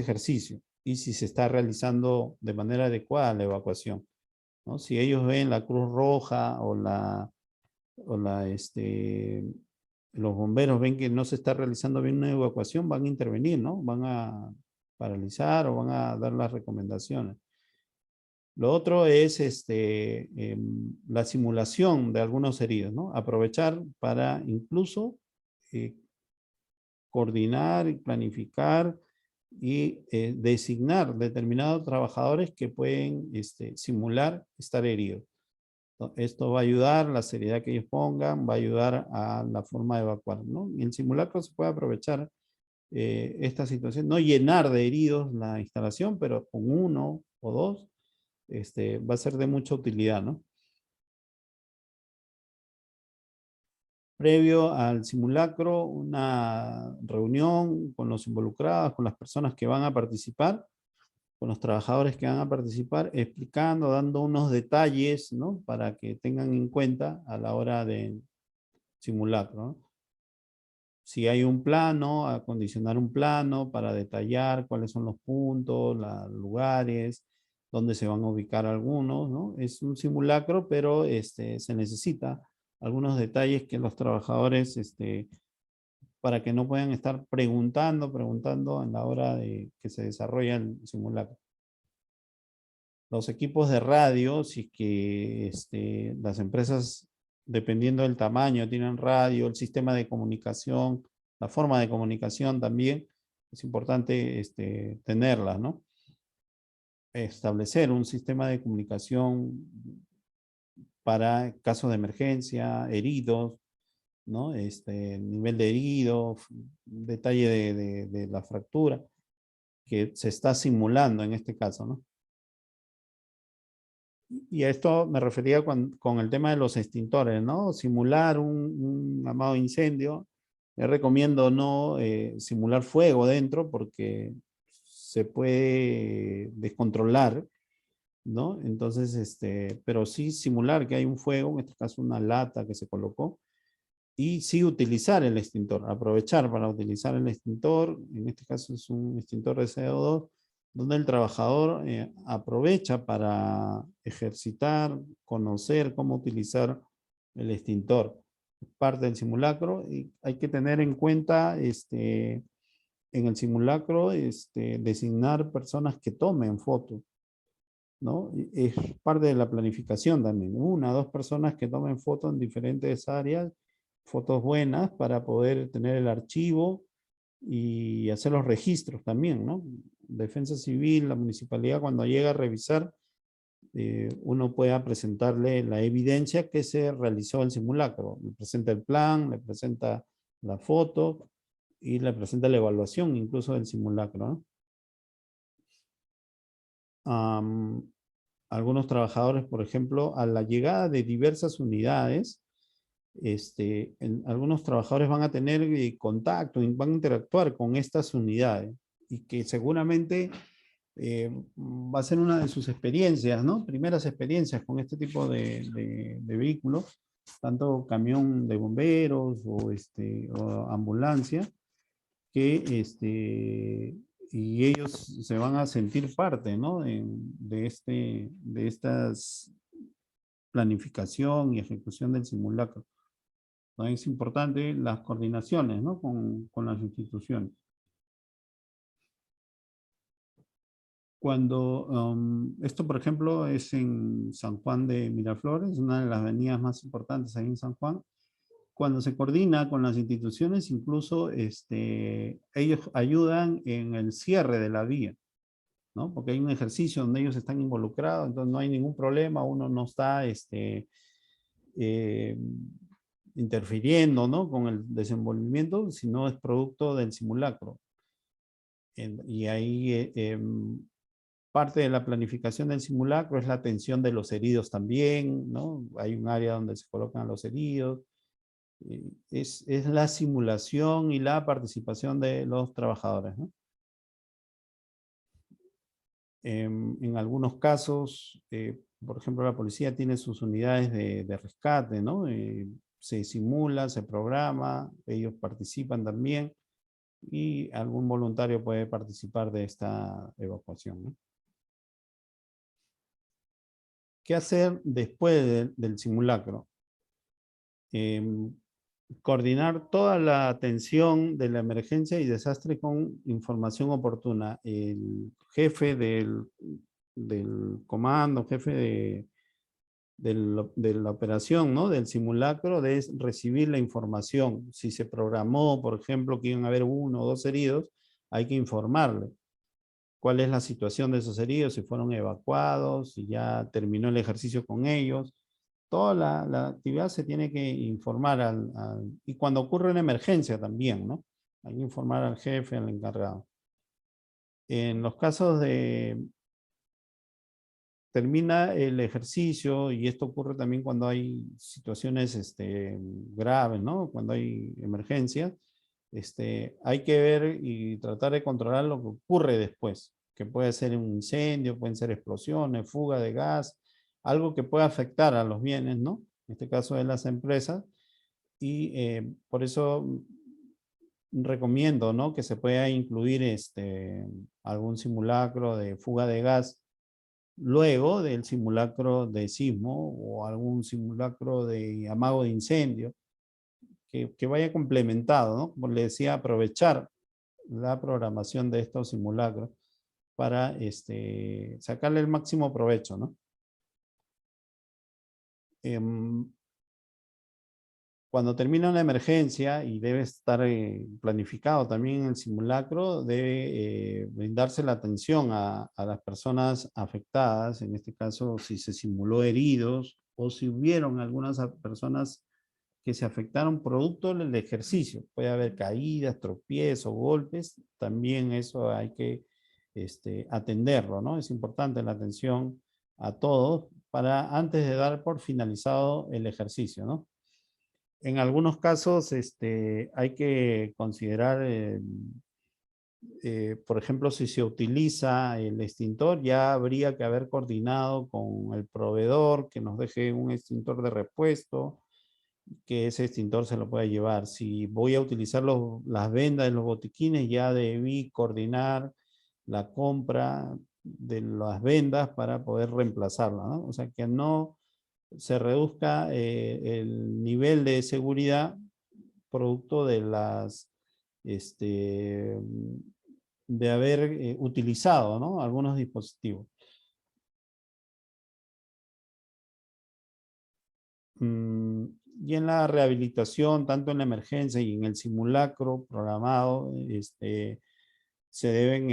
ejercicio y si se está realizando de manera adecuada la evacuación, ¿no? Si ellos ven la Cruz Roja los bomberos ven que no se está realizando bien una evacuación, van a intervenir, ¿no? Van a paralizar o van a dar las recomendaciones. Lo otro es la simulación de algunos heridos, ¿no? Aprovechar para incluso coordinar y planificar y designar determinados trabajadores que pueden simular estar heridos. Esto va a ayudar, la seriedad que ellos pongan, va a ayudar a la forma de evacuar, ¿no? En el simulacro se puede aprovechar esta situación, no llenar de heridos la instalación, pero con 1 o 2 va a ser de mucha utilidad, ¿no? Previo al simulacro, una reunión con los involucrados, con las personas que van a participar, con los trabajadores que van a participar, explicando, dando unos detalles, ¿no? Para que tengan en cuenta a la hora del simulacro, ¿no? Si hay un plano, acondicionar un plano para detallar cuáles son los puntos, los lugares, dónde se van a ubicar algunos, ¿no? Es un simulacro, pero se necesita algunos detalles que los trabajadores, para que no puedan estar preguntando en la hora de que se desarrolla el simulacro. Los equipos de radio, si es que las empresas, dependiendo del tamaño, tienen radio, el sistema de comunicación, la forma de comunicación también, es importante tenerlas, ¿no? Establecer un sistema de comunicación para casos de emergencia, heridos, ¿no? Nivel de herido, detalle de la fractura que se está simulando en este caso, ¿no? Y a esto me refería con el tema de los extintores, ¿no? Simular un amado incendio. Les recomiendo no simular fuego dentro porque se puede descontrolar, ¿no? Entonces, pero sí simular que hay un fuego, en este caso una lata que se colocó, y sí utilizar el extintor, aprovechar para utilizar el extintor, en este caso es un extintor de CO2, donde el trabajador aprovecha para ejercitar, conocer cómo utilizar el extintor. Parte del simulacro y hay que tener en cuenta en el simulacro designar personas que tomen fotos, ¿no? Es parte de la planificación también. Una o dos personas que tomen fotos en diferentes áreas, fotos buenas para poder tener el archivo y hacer los registros también, ¿no? Defensa Civil, la municipalidad, cuando llega a revisar, uno pueda presentarle la evidencia que se realizó el simulacro. Le presenta el plan, le presenta la foto y le presenta la evaluación incluso del simulacro, ¿no? Algunos trabajadores, por ejemplo, a la llegada de diversas unidades, algunos trabajadores van a tener contacto, van a interactuar con estas unidades y que seguramente va a ser una de sus experiencias, ¿no? Primeras experiencias con este tipo de vehículos, tanto camión de bomberos o ambulancia, que y ellos se van a sentir parte, ¿no? De estas planificación y ejecución del simulacro. También es importante las coordinaciones, ¿no? Con las instituciones. Cuando esto, por ejemplo, es en San Juan de Miraflores, una de las avenidas más importantes ahí en San Juan. Cuando se coordina con las instituciones, incluso ellos ayudan en el cierre de la vía, ¿no? Porque hay un ejercicio donde ellos están involucrados, entonces no hay ningún problema, uno no está eh, interfiriendo, ¿no? Con el desenvolvimiento, sino es producto del simulacro. Y ahí parte de la planificación del simulacro es la atención de los heridos también, ¿no? Hay un área donde se colocan los heridos. Es la simulación y la participación de los trabajadores, ¿no? En algunos casos, por ejemplo, la policía tiene sus unidades de rescate, ¿no? Se simula, se programa, ellos participan también y algún voluntario puede participar de esta evacuación, ¿no? ¿Qué hacer después del simulacro? Coordinar toda la atención de la emergencia y desastre con información oportuna. El jefe del comando, jefe de la operación, ¿no? Del simulacro, de recibir la información. Si se programó, por ejemplo, que iban a haber 1 o 2 heridos, hay que informarle cuál es la situación de esos heridos, si fueron evacuados, si ya terminó el ejercicio con ellos. Toda la actividad se tiene que informar y cuando ocurre una emergencia también, ¿no? Hay que informar al jefe, al encargado. En los casos termina el ejercicio, y esto ocurre también cuando hay situaciones graves, ¿no? Cuando hay emergencias, hay que ver y tratar de controlar lo que ocurre después, que puede ser un incendio, pueden ser explosiones, fuga de gas, algo que pueda afectar a los bienes, ¿no? En este caso de las empresas, y por eso recomiendo, ¿no? Que se pueda incluir algún simulacro de fuga de gas luego del simulacro de sismo o algún simulacro de amago de incendio, que vaya complementado, ¿no? Como le decía, aprovechar la programación de estos simulacros para sacarle el máximo provecho, ¿no? Cuando termina una emergencia y debe estar planificado también el simulacro, debe brindarse la atención a las personas afectadas, en este caso si se simuló heridos o si hubieron algunas personas que se afectaron producto del ejercicio. Puede haber caídas, tropiezos, golpes. También eso hay que atenderlo, ¿no? Es importante la atención a todos para antes de dar por finalizado el ejercicio, ¿no? En algunos casos hay que considerar, por ejemplo, si se utiliza el extintor, ya habría que haber coordinado con el proveedor que nos deje un extintor de repuesto, que ese extintor se lo pueda llevar. Si voy a utilizar las vendas de los botiquines, ya debí coordinar la compra de las vendas para poder reemplazarla, ¿no? O sea, que no se reduzca el nivel de seguridad producto de las, de haber utilizado, ¿no? Algunos dispositivos. Y en la rehabilitación, tanto en la emergencia y en el simulacro programado, se deben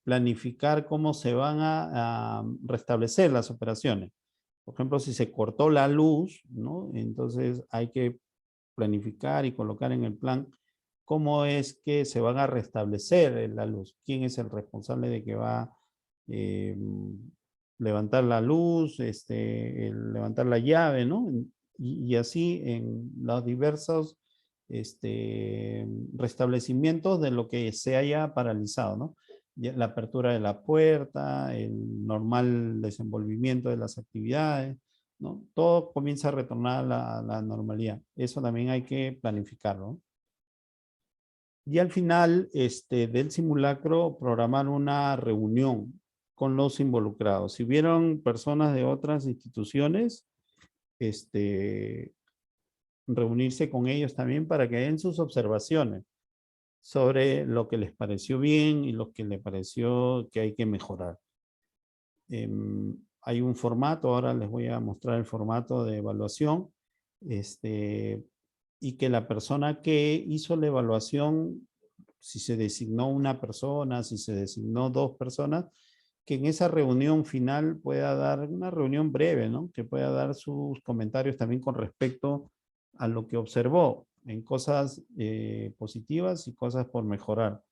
planificar cómo se van a restablecer las operaciones. Por ejemplo, si se cortó la luz, ¿no? Entonces hay que planificar y colocar en el plan cómo es que se van a restablecer la luz. ¿Quién es el responsable de que va a levantar la luz, levantar la llave, ¿no? Y así en los diversos restablecimientos de lo que se haya paralizado, ¿no? La apertura de la puerta, el normal desenvolvimiento de las actividades, ¿no? Todo comienza a retornar a la normalidad. Eso también hay que planificarlo, ¿no? Y al final del simulacro, programar una reunión con los involucrados. Si vieron personas de otras instituciones, reunirse con ellos también para que den sus observaciones sobre lo que les pareció bien y lo que les pareció que hay que mejorar. Hay un formato, ahora les voy a mostrar el formato de evaluación, y que la persona que hizo la evaluación, si se designó una persona, si se designó dos personas, que en esa reunión final pueda dar, una reunión breve, ¿no? Que pueda dar sus comentarios también con respecto a lo que observó en cosas positivas y cosas por mejorar.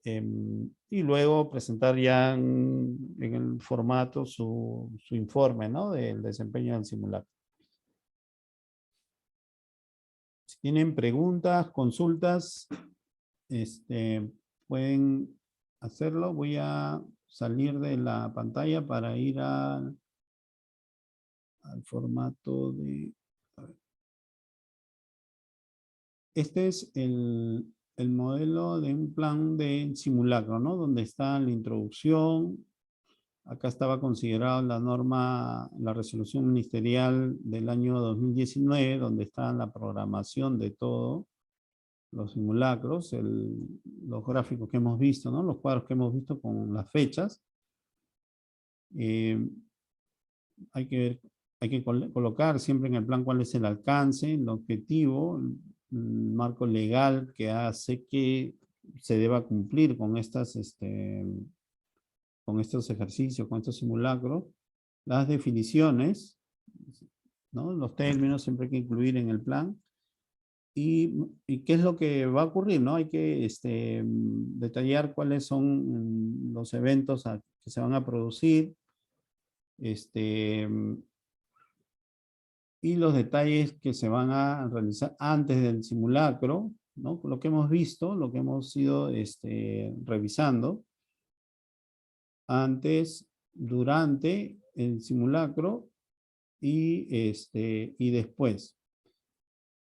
Y luego presentar ya en el formato su informe, ¿no? Del desempeño del simulacro. Si tienen preguntas, consultas, pueden hacerlo. Voy a salir de la pantalla para ir al formato de... Este es el modelo de un plan de simulacro, ¿no? Donde está la introducción. Acá estaba considerada la norma, la resolución ministerial del año 2019, donde está la programación de todo, los simulacros, los gráficos que hemos visto, ¿no? Los cuadros que hemos visto con las fechas. Hay que ver, hay que colocar siempre en el plan cuál es el alcance, el objetivo, el marco legal que hace que se deba cumplir con con estos ejercicios, con estos simulacros, las definiciones, ¿no? Los términos siempre hay que incluir en el plan. Y qué es lo que va a ocurrir, ¿no? Hay que detallar cuáles son los eventos que se van a producir, y los detalles que se van a realizar antes del simulacro, ¿no? Lo que hemos visto, lo que hemos ido revisando, antes, durante el simulacro y después.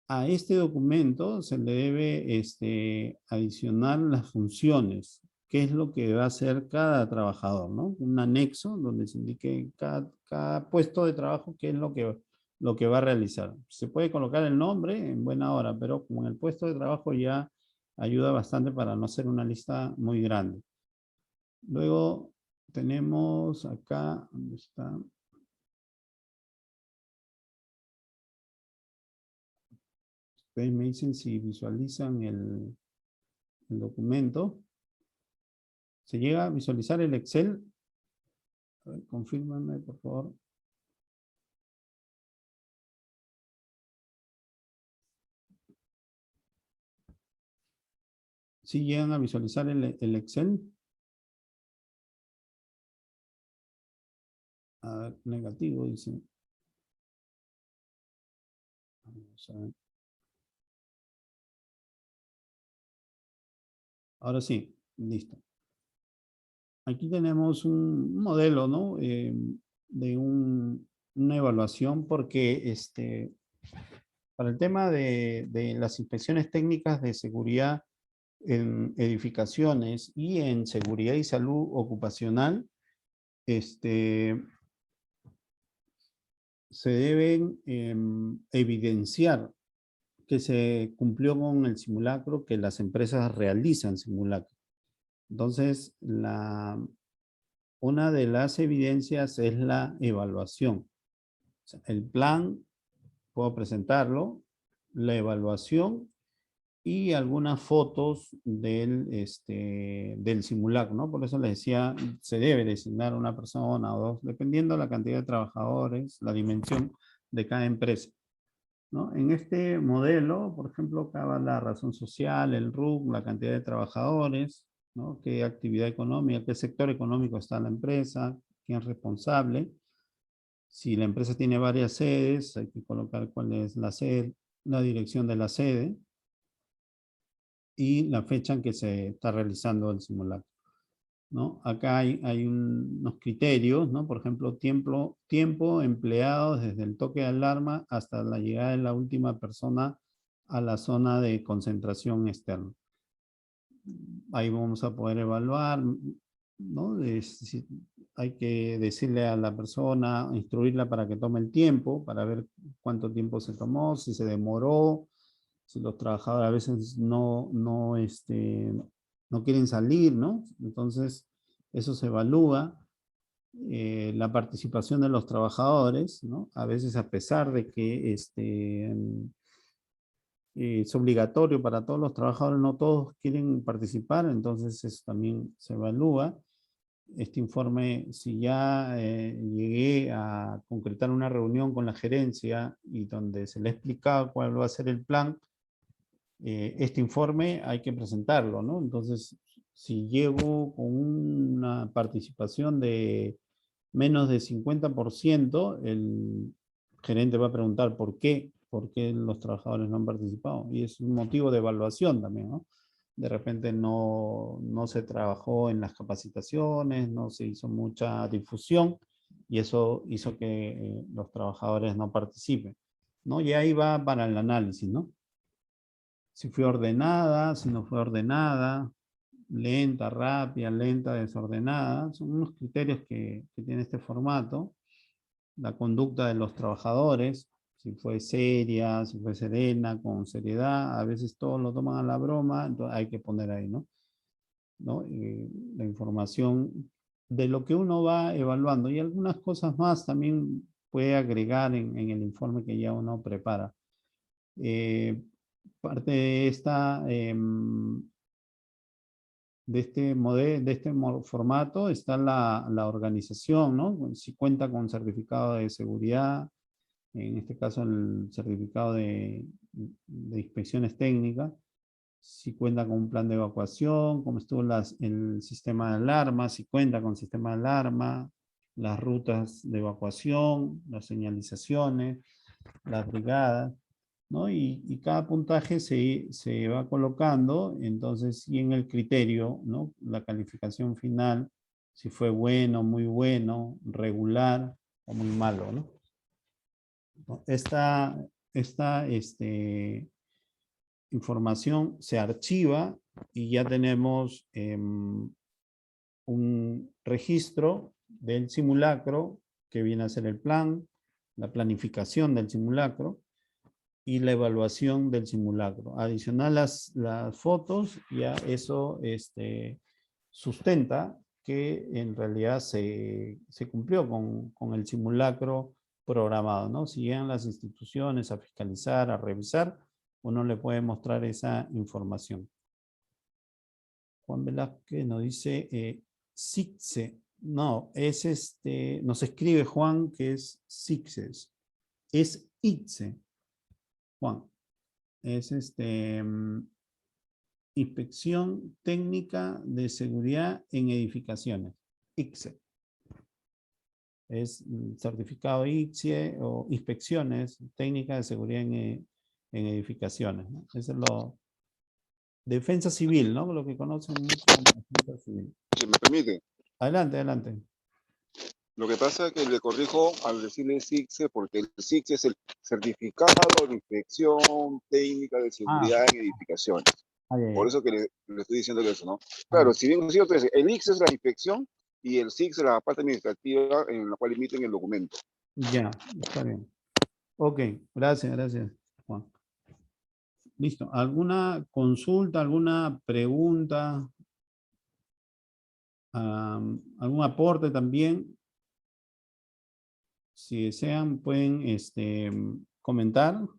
A este documento se le debe adicionar las funciones, qué es lo que va a hacer cada trabajador, ¿no? Un anexo donde se indique cada puesto de trabajo qué es lo que va a realizar. Se puede colocar el nombre en buena hora, pero como en el puesto de trabajo ya ayuda bastante para no hacer una lista muy grande. Luego tenemos acá, ¿dónde está? Ustedes me dicen si visualizan el documento. ¿Se llega a visualizar el Excel? A ver, confírmame, por favor. ¿Sí llegan a visualizar el Excel? A ver, negativo, dice. Vamos a ver. Ahora sí, listo. Aquí tenemos un modelo, ¿no? De una evaluación porque para el tema de las inspecciones técnicas de seguridad en edificaciones y en seguridad y salud ocupacional, se deben evidenciar que se cumplió con el simulacro, que las empresas realizan simulacro. Entonces, una de las evidencias es la evaluación. O sea, el plan, puedo presentarlo, la evaluación y algunas fotos del simulacro, ¿no? Por eso les decía, se debe designar una persona o dos, dependiendo de la cantidad de trabajadores, la dimensión de cada empresa, ¿no? En este modelo, por ejemplo, acaba la razón social, el RUC, la cantidad de trabajadores, ¿no? Qué actividad económica, qué sector económico está la empresa, quién es responsable. Si la empresa tiene varias sedes, hay que colocar cuál es la sede, la dirección de la sede y la fecha en que se está realizando el simulacro, ¿no? Acá hay unos criterios, ¿no? Por ejemplo, tiempo empleado desde el toque de alarma hasta la llegada de la última persona a la zona de concentración externa. Ahí vamos a poder evaluar, ¿no? Si hay que decirle a la persona, instruirla para que tome el tiempo, para ver cuánto tiempo se tomó, si se demoró, si los trabajadores a veces no quieren salir, ¿no? Entonces, eso se evalúa. La participación de los trabajadores, ¿no? A veces a pesar de que es obligatorio para todos los trabajadores, no todos quieren participar, entonces eso también se evalúa. Este informe, si ya llegué a concretar una reunión con la gerencia y donde se le ha explicado cuál va a ser el plan, este informe hay que presentarlo, ¿no? Entonces, si llego con una participación de menos de 50%, el gerente va a preguntar por qué los trabajadores no han participado. Y es un motivo de evaluación también, ¿no? De repente no se trabajó en las capacitaciones, no se hizo mucha difusión y eso hizo que los trabajadores no participen, ¿no? Y ahí va para el análisis, ¿no? Si fue ordenada, si no fue ordenada, lenta, rápida, lenta, desordenada. Son unos criterios que tiene este formato. La conducta de los trabajadores, si fue seria, si fue serena, con seriedad. A veces todos lo toman a la broma, entonces hay que poner ahí, ¿no? La información de lo que uno va evaluando. Y algunas cosas más también puede agregar en el informe que ya uno prepara. Parte de este modelo, formato está la organización, ¿no? Si cuenta con certificado de seguridad, en este caso el certificado de inspecciones técnicas, si cuenta con un plan de evacuación, cómo estuvo el sistema de alarma, si cuenta con sistema de alarma, las rutas de evacuación, las señalizaciones, las brigadas, ¿no? Y cada puntaje se va colocando, entonces, y en el criterio, ¿no? La calificación final, si fue bueno, muy bueno, regular o muy malo, ¿no? Esta información se archiva y ya tenemos un registro del simulacro que viene a ser el plan, la planificación del simulacro, y la evaluación del simulacro. Adicional las fotos, ya eso sustenta que en realidad se cumplió con el simulacro programado, ¿no? Si llegan las instituciones a fiscalizar, a revisar, uno le puede mostrar esa información. Juan Velázquez nos dice SICSE. No, nos escribe Juan que es SICSES. Es ITSE. Juan, es Inspección Técnica de Seguridad en Edificaciones, ICSE. Es certificado ICSE o inspecciones técnicas de seguridad en edificaciones, ¿no? Eso es lo... Defensa civil, ¿no? Lo que conocen mucho como defensa civil. Si me permite. Adelante, adelante. Lo que pasa es que le corrijo al decirle SICSE, porque el SICSE es el Certificado de Inspección Técnica de Seguridad en Edificaciones. Por eso que le estoy diciendo eso, ¿no? Claro, si bien es cierto, el ICSE es la inspección y el SICSE es la parte administrativa en la cual emiten el documento. Ya, está bien. Ok, gracias, gracias, Juan. Listo. ¿Alguna consulta, alguna pregunta? ¿Algún aporte también? Si desean, pueden comentar, ¿no?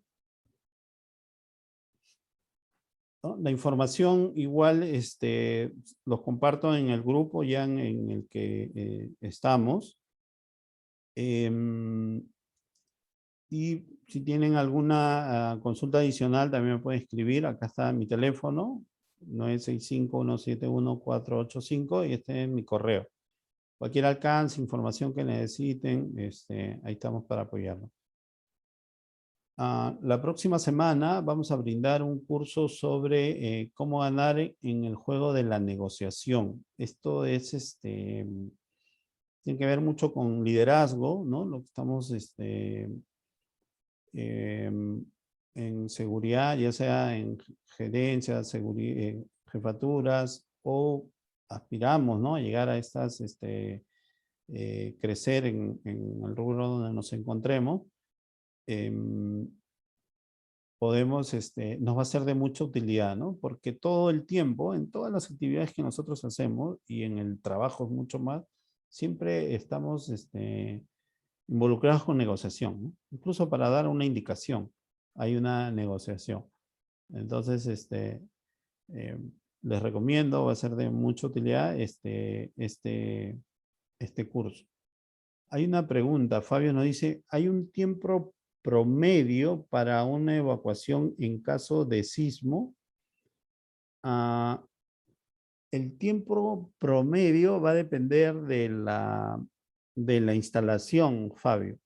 La información igual los comparto en el grupo ya en el que estamos. Y si tienen alguna consulta adicional, también me pueden escribir. Acá está mi teléfono, 965-171-485, y este es mi correo. Cualquier alcance, información que necesiten, ahí estamos para apoyarlos. La próxima semana vamos a brindar un curso sobre cómo ganar en el juego de la negociación. Esto es, tiene que ver mucho con liderazgo, ¿no? Lo que estamos, en seguridad, ya sea en gerencia, jefaturas, o aspiramos, ¿no? A llegar a estas, crecer en el rubro donde nos encontremos. Podemos, nos va a ser de mucha utilidad, ¿no? Porque todo el tiempo, en todas las actividades que nosotros hacemos, y en el trabajo mucho más, siempre estamos involucrados con negociación, ¿no? Incluso para dar una indicación, hay una negociación. Entonces, les recomiendo, va a ser de mucha utilidad este curso. Hay una pregunta, Fabio nos dice, ¿hay un tiempo promedio para una evacuación en caso de sismo? El tiempo promedio va a depender de la instalación, Fabio.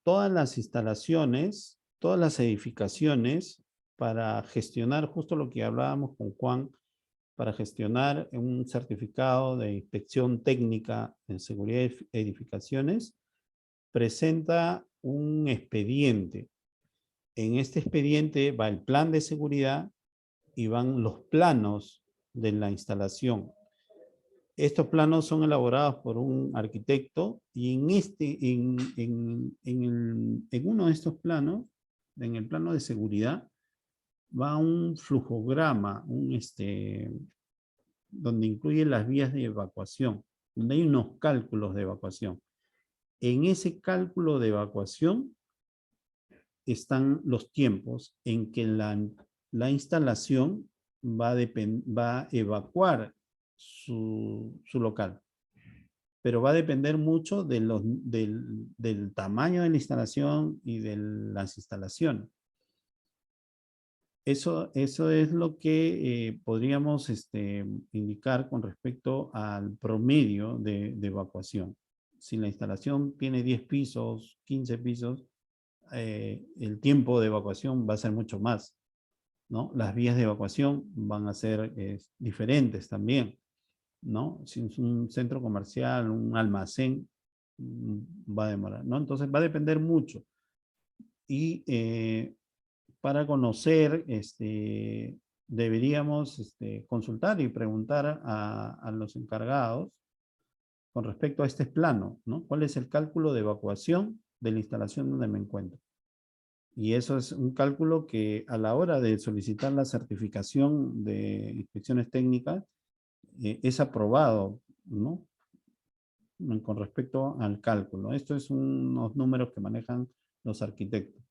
Todas las instalaciones, todas las edificaciones, para gestionar justo lo que hablábamos con Juan, para gestionar un certificado de inspección técnica en seguridad de edificaciones, presenta un expediente. En este expediente va el plan de seguridad y van los planos de la instalación. Estos planos son elaborados por un arquitecto y en uno de estos planos, en el plano de seguridad, va un flujograma, donde incluye las vías de evacuación, donde hay unos cálculos de evacuación. En ese cálculo de evacuación están los tiempos en que la instalación va a evacuar su local. Pero va a depender mucho del tamaño de la instalación y de las instalaciones. Eso es lo que podríamos indicar con respecto al promedio de evacuación. Si la instalación tiene 10 pisos, 15 pisos, el tiempo de evacuación va a ser mucho más, ¿no? Las vías de evacuación van a ser diferentes también, ¿no? Si es un centro comercial, un almacén, va a demorar, ¿no? Entonces va a depender mucho. Y para conocer, deberíamos consultar y preguntar a los encargados con respecto a este plano, ¿no? ¿Cuál es el cálculo de evacuación de la instalación donde me encuentro? Y eso es un cálculo que a la hora de solicitar la certificación de inspecciones técnicas es aprobado, ¿no? Con respecto al cálculo. Esto es unos números que manejan los arquitectos.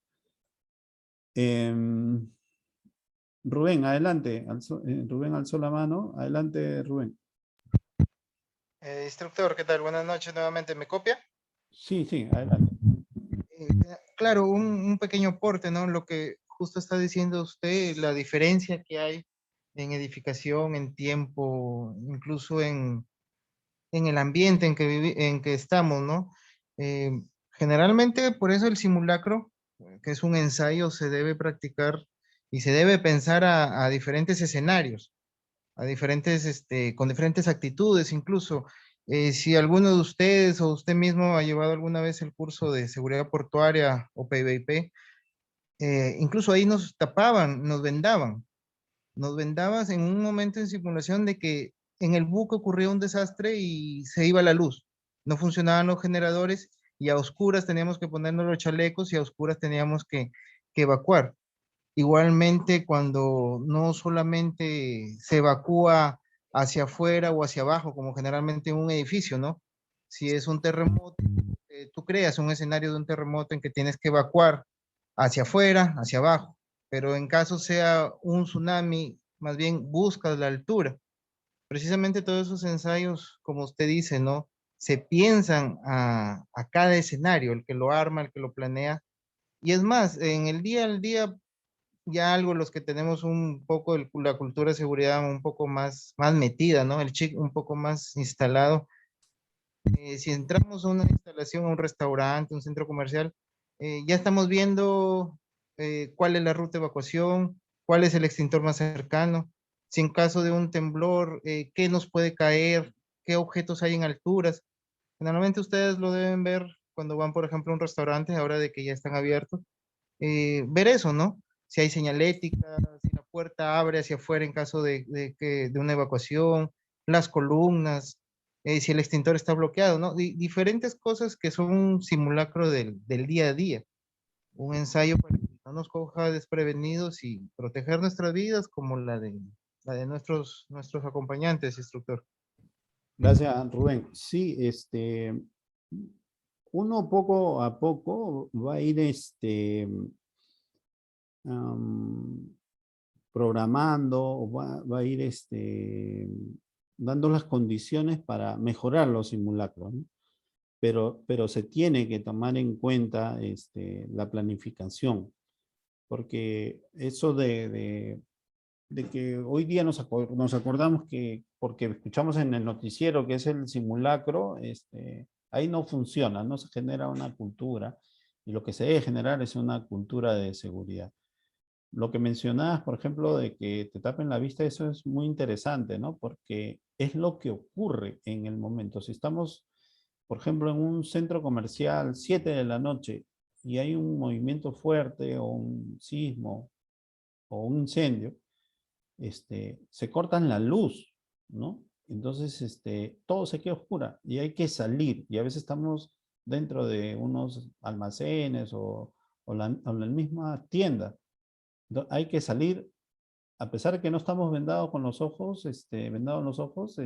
Rubén, adelante. Rubén alzó la mano. Adelante, Rubén. Instructor, ¿qué tal? Buenas noches nuevamente. ¿Me copia? Sí, sí, adelante. Claro, un pequeño aporte, ¿no? Lo que justo está diciendo usted la diferencia que hay en edificación, en tiempo, incluso en el ambiente en que, en que estamos, ¿no? Eh, Generalmente, por eso el simulacro, que es un ensayo, se debe practicar y se debe pensar a diferentes escenarios, a diferentes, con diferentes actitudes, incluso. Si alguno de ustedes o usted mismo ha llevado alguna vez el curso de seguridad portuaria o PVP, incluso ahí nos tapaban, nos vendabas en un momento en simulación de que en el buque ocurría un desastre y se iba la luz. No funcionaban los generadores y a oscuras teníamos que ponernos los chalecos y a oscuras teníamos que evacuar. Igualmente, cuando no solamente se evacúa hacia afuera o hacia abajo, como generalmente en un edificio, ¿no? Si es un terremoto, tú creas un escenario de un terremoto en que tienes que evacuar hacia afuera, hacia abajo, pero en caso sea un tsunami, más bien buscas la altura. Precisamente todos esos ensayos, como usted dice, ¿no? Se piensan a cada escenario, el que lo arma, el que lo planea. Y es más, en el día al día, ya algo los que tenemos un poco la cultura de seguridad un poco más metida, ¿no? El chip un poco más instalado. Si entramos a una instalación, a un restaurante, un centro comercial, ya estamos viendo cuál es la ruta de evacuación, cuál es el extintor más cercano, si en caso de un temblor, qué nos puede caer, qué objetos hay en alturas. Generalmente ustedes lo deben ver cuando van, por ejemplo, a un restaurante, ahora de que ya están abiertos, ver eso, ¿no? Si hay señalética, si la puerta abre hacia afuera en caso de una evacuación, las columnas, si el extintor está bloqueado, ¿no? Diferentes cosas que son un simulacro del día a día, un ensayo para que no nos coja desprevenidos y proteger nuestras vidas como la de nuestros acompañantes, instructor. Gracias, Rubén. Sí, uno poco a poco va a ir am, programando, o va a ir dando las condiciones para mejorar los simulacros, ¿no? Pero se tiene que tomar en cuenta la planificación, porque eso de que hoy día nos acordamos que, porque escuchamos en el noticiero que es el simulacro, ahí no funciona, no se genera una cultura, y lo que se debe generar es una cultura de seguridad. Lo que mencionabas, por ejemplo, de que te tapen la vista, eso es muy interesante, ¿no? Porque es lo que ocurre en el momento. Si estamos, por ejemplo, en un centro comercial, 7 de la noche, y hay un movimiento fuerte, o un sismo, o un incendio, se cortan la luz, ¿no? Entonces, todo se queda oscura y hay que salir. Y a veces estamos dentro de unos almacenes o la misma tienda. Hay que salir, a pesar de que no estamos vendados con los ojos, vendados los ojos,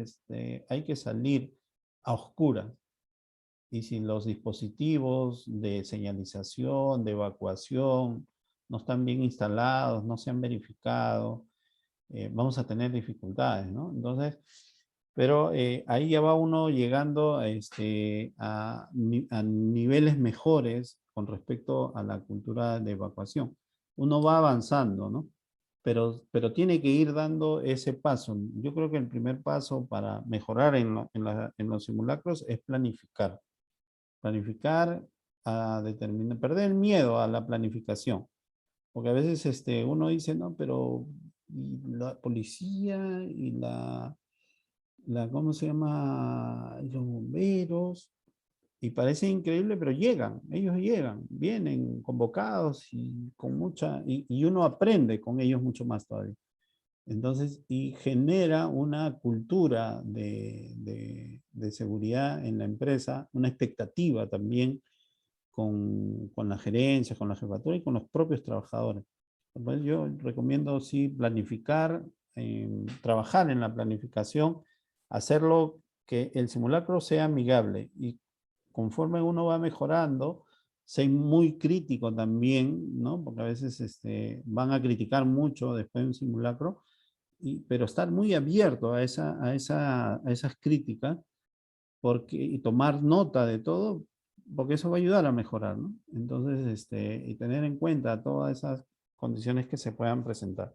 hay que salir a oscuras. Y si los dispositivos de señalización, de evacuación, no están bien instalados, no se han verificado, vamos a tener dificultades, ¿no? Entonces, pero ahí ya va uno llegando a niveles mejores con respecto a la cultura de evacuación. Uno va avanzando, ¿no? Pero tiene que ir dando ese paso. Yo creo que el primer paso para mejorar en los simulacros es planificar. Planificar, a determinar, perder el miedo a la planificación. Porque a veces uno dice, no, pero y la policía y ¿cómo se llama? Los bomberos. Y parece increíble, pero llegan, ellos llegan, vienen convocados y con y uno aprende con ellos mucho más todavía. Entonces, y genera una cultura de seguridad en la empresa, una expectativa también con la gerencia, con la jefatura y con los propios trabajadores. Entonces, yo recomiendo sí planificar, trabajar en la planificación, hacerlo que el simulacro sea amigable, y conforme uno va mejorando, ser muy crítico también, ¿no? Porque a veces van a criticar mucho después de un simulacro, pero estar muy abierto a esas críticas, y tomar nota de todo, porque eso va a ayudar a mejorar, ¿no? Entonces, y tener en cuenta todas esas condiciones que se puedan presentar.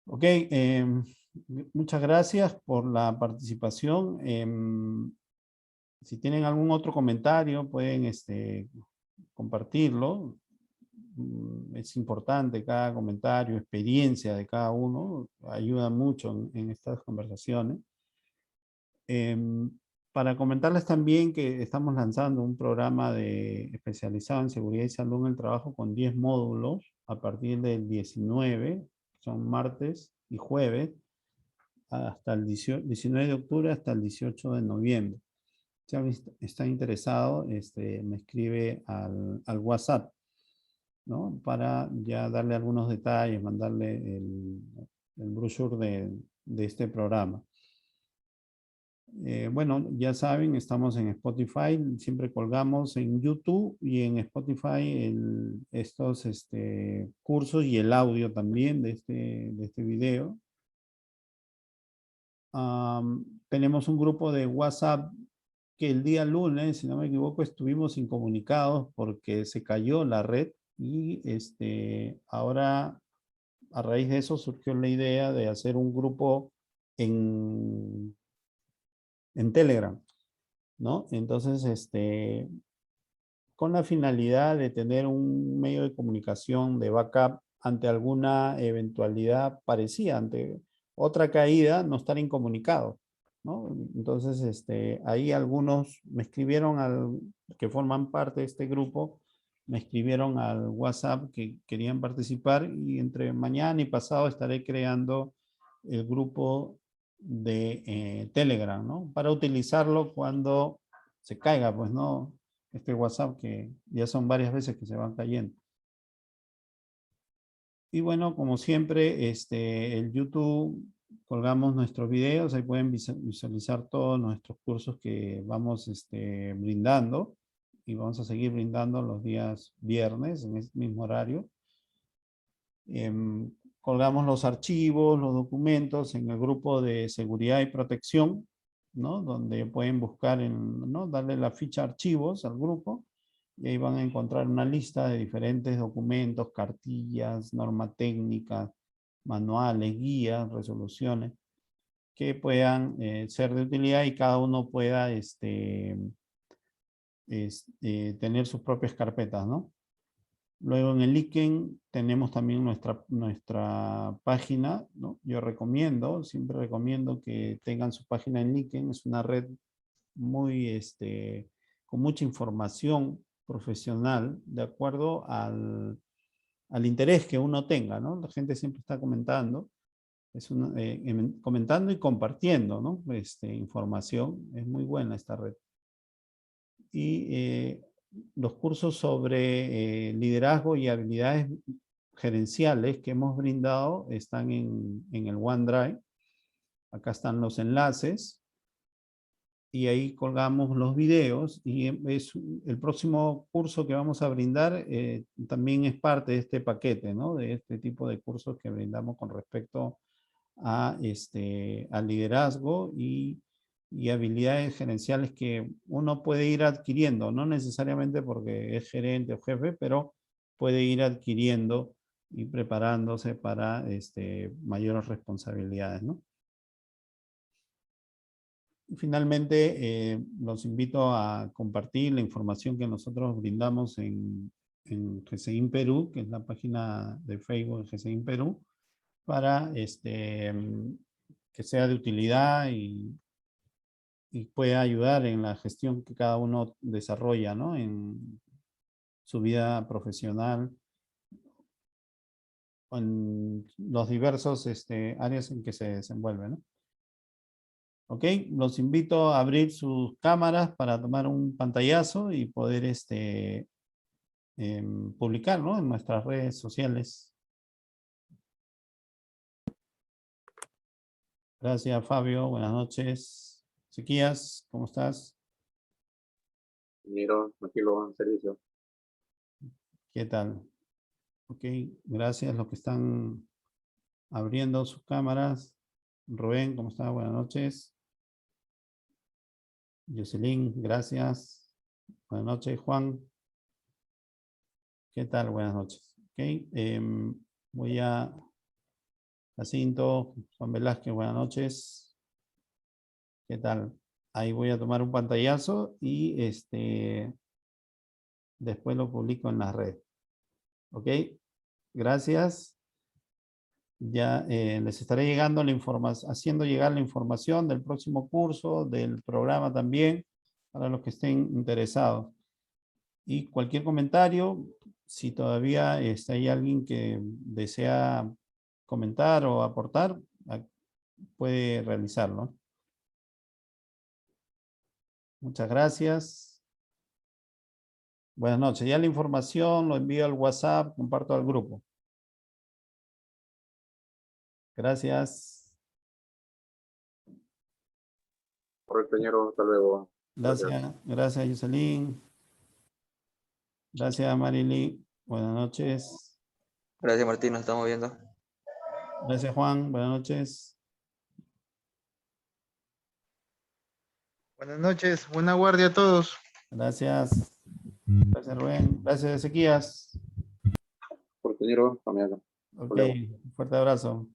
Ok, muchas gracias por la participación. Si tienen algún otro comentario, pueden compartirlo. Es importante cada comentario, experiencia de cada uno, ayuda mucho en estas conversaciones. Para comentarles también que estamos lanzando un programa especializado en seguridad y salud en el trabajo con 10 módulos a partir del 19, son martes y jueves, hasta el 19 de octubre hasta el 18 de noviembre. Si alguien está interesado, me escribe al WhatsApp, ¿no? Para ya darle algunos detalles, mandarle el brochure de este programa. Bueno, ya saben, estamos en Spotify, siempre colgamos en YouTube y en Spotify estos cursos y el audio también de este video. Tenemos un grupo de WhatsApp que el día lunes, si no me equivoco, estuvimos incomunicados porque se cayó la red y ahora a raíz de eso surgió la idea de hacer un grupo en Telegram, ¿no? Entonces, con la finalidad de tener un medio de comunicación de backup ante alguna eventualidad parecida, ante otra caída, no estar incomunicado, ¿no? Entonces, ahí algunos me escribieron que forman parte de este grupo, me escribieron al WhatsApp que querían participar y entre mañana y pasado estaré creando el grupo de Telegram, ¿no? Para utilizarlo cuando se caiga, pues, ¿no? Este WhatsApp que ya son varias veces que se van cayendo. Y bueno, como siempre, el YouTube, colgamos nuestros videos, ahí pueden visualizar todos nuestros cursos que vamos brindando y vamos a seguir brindando los días viernes en este mismo horario. Colgamos los archivos, los documentos en el grupo de seguridad y protección, ¿no? Donde pueden buscar, ¿no? Darle la ficha archivos al grupo y ahí van a encontrar una lista de diferentes documentos, cartillas, normas técnicas, manuales, guías, resoluciones que puedan ser de utilidad y cada uno pueda tener sus propias carpetas, ¿no? Luego en el LinkedIn tenemos también nuestra página, ¿no? Yo siempre recomiendo que tengan su página en LinkedIn. Es una red muy, con mucha información profesional de acuerdo al interés que uno tenga, ¿no? La gente siempre está comentando, comentando y compartiendo, ¿no? Información. Es muy buena esta red. Y los cursos sobre liderazgo y habilidades gerenciales que hemos brindado están en el OneDrive. Acá están los enlaces. Y ahí colgamos los videos. Y el próximo curso que vamos a brindar también es parte de este paquete, ¿no? De este tipo de cursos que brindamos con respecto a al liderazgo y habilidades gerenciales que uno puede ir adquiriendo, no necesariamente porque es gerente o jefe, pero puede ir adquiriendo y preparándose para mayores responsabilidades, ¿no? Y finalmente, los invito a compartir la información que nosotros brindamos en GCIM Perú, que es la página de Facebook de GCIM Perú, para que sea de utilidad y pueda ayudar en la gestión que cada uno desarrolla, ¿no? En su vida profesional, en los diversos áreas en que se desenvuelve, ¿no? Ok, los invito a abrir sus cámaras para tomar un pantallazo y poder publicar, ¿no? En nuestras redes sociales. Gracias, Fabio. Buenas noches. Ezequías, ¿cómo estás? Miro, tranquilo, en servicio. ¿Qué tal? Ok, gracias los que están abriendo sus cámaras. Rubén, ¿cómo está? Buenas noches. Jocelyn, gracias. Buenas noches, Juan. ¿Qué tal? Buenas noches. Voy a Jacinto, Juan Velázquez, buenas noches. ¿Qué tal? Ahí voy a tomar un pantallazo y después lo publico en la red. ¿Ok? Gracias. Ya les estaré llegando la información, haciendo llegar la información del próximo curso, del programa también, para los que estén interesados. Y cualquier comentario, si todavía hay alguien que desea comentar o aportar, puede realizarlo. Muchas gracias. Buenas noches. Ya la información lo envío al WhatsApp, comparto al grupo. Gracias. Correcto, señor. Hasta luego. Gracias, Jocelyn. Gracias, Marily. Buenas noches. Gracias, Martín. Nos estamos viendo. Gracias, Juan. Buenas noches. Buenas noches. Buena guardia a todos. Gracias. Gracias, Rubén. Gracias, Ezequías. Por señor, también. Ok, un fuerte abrazo.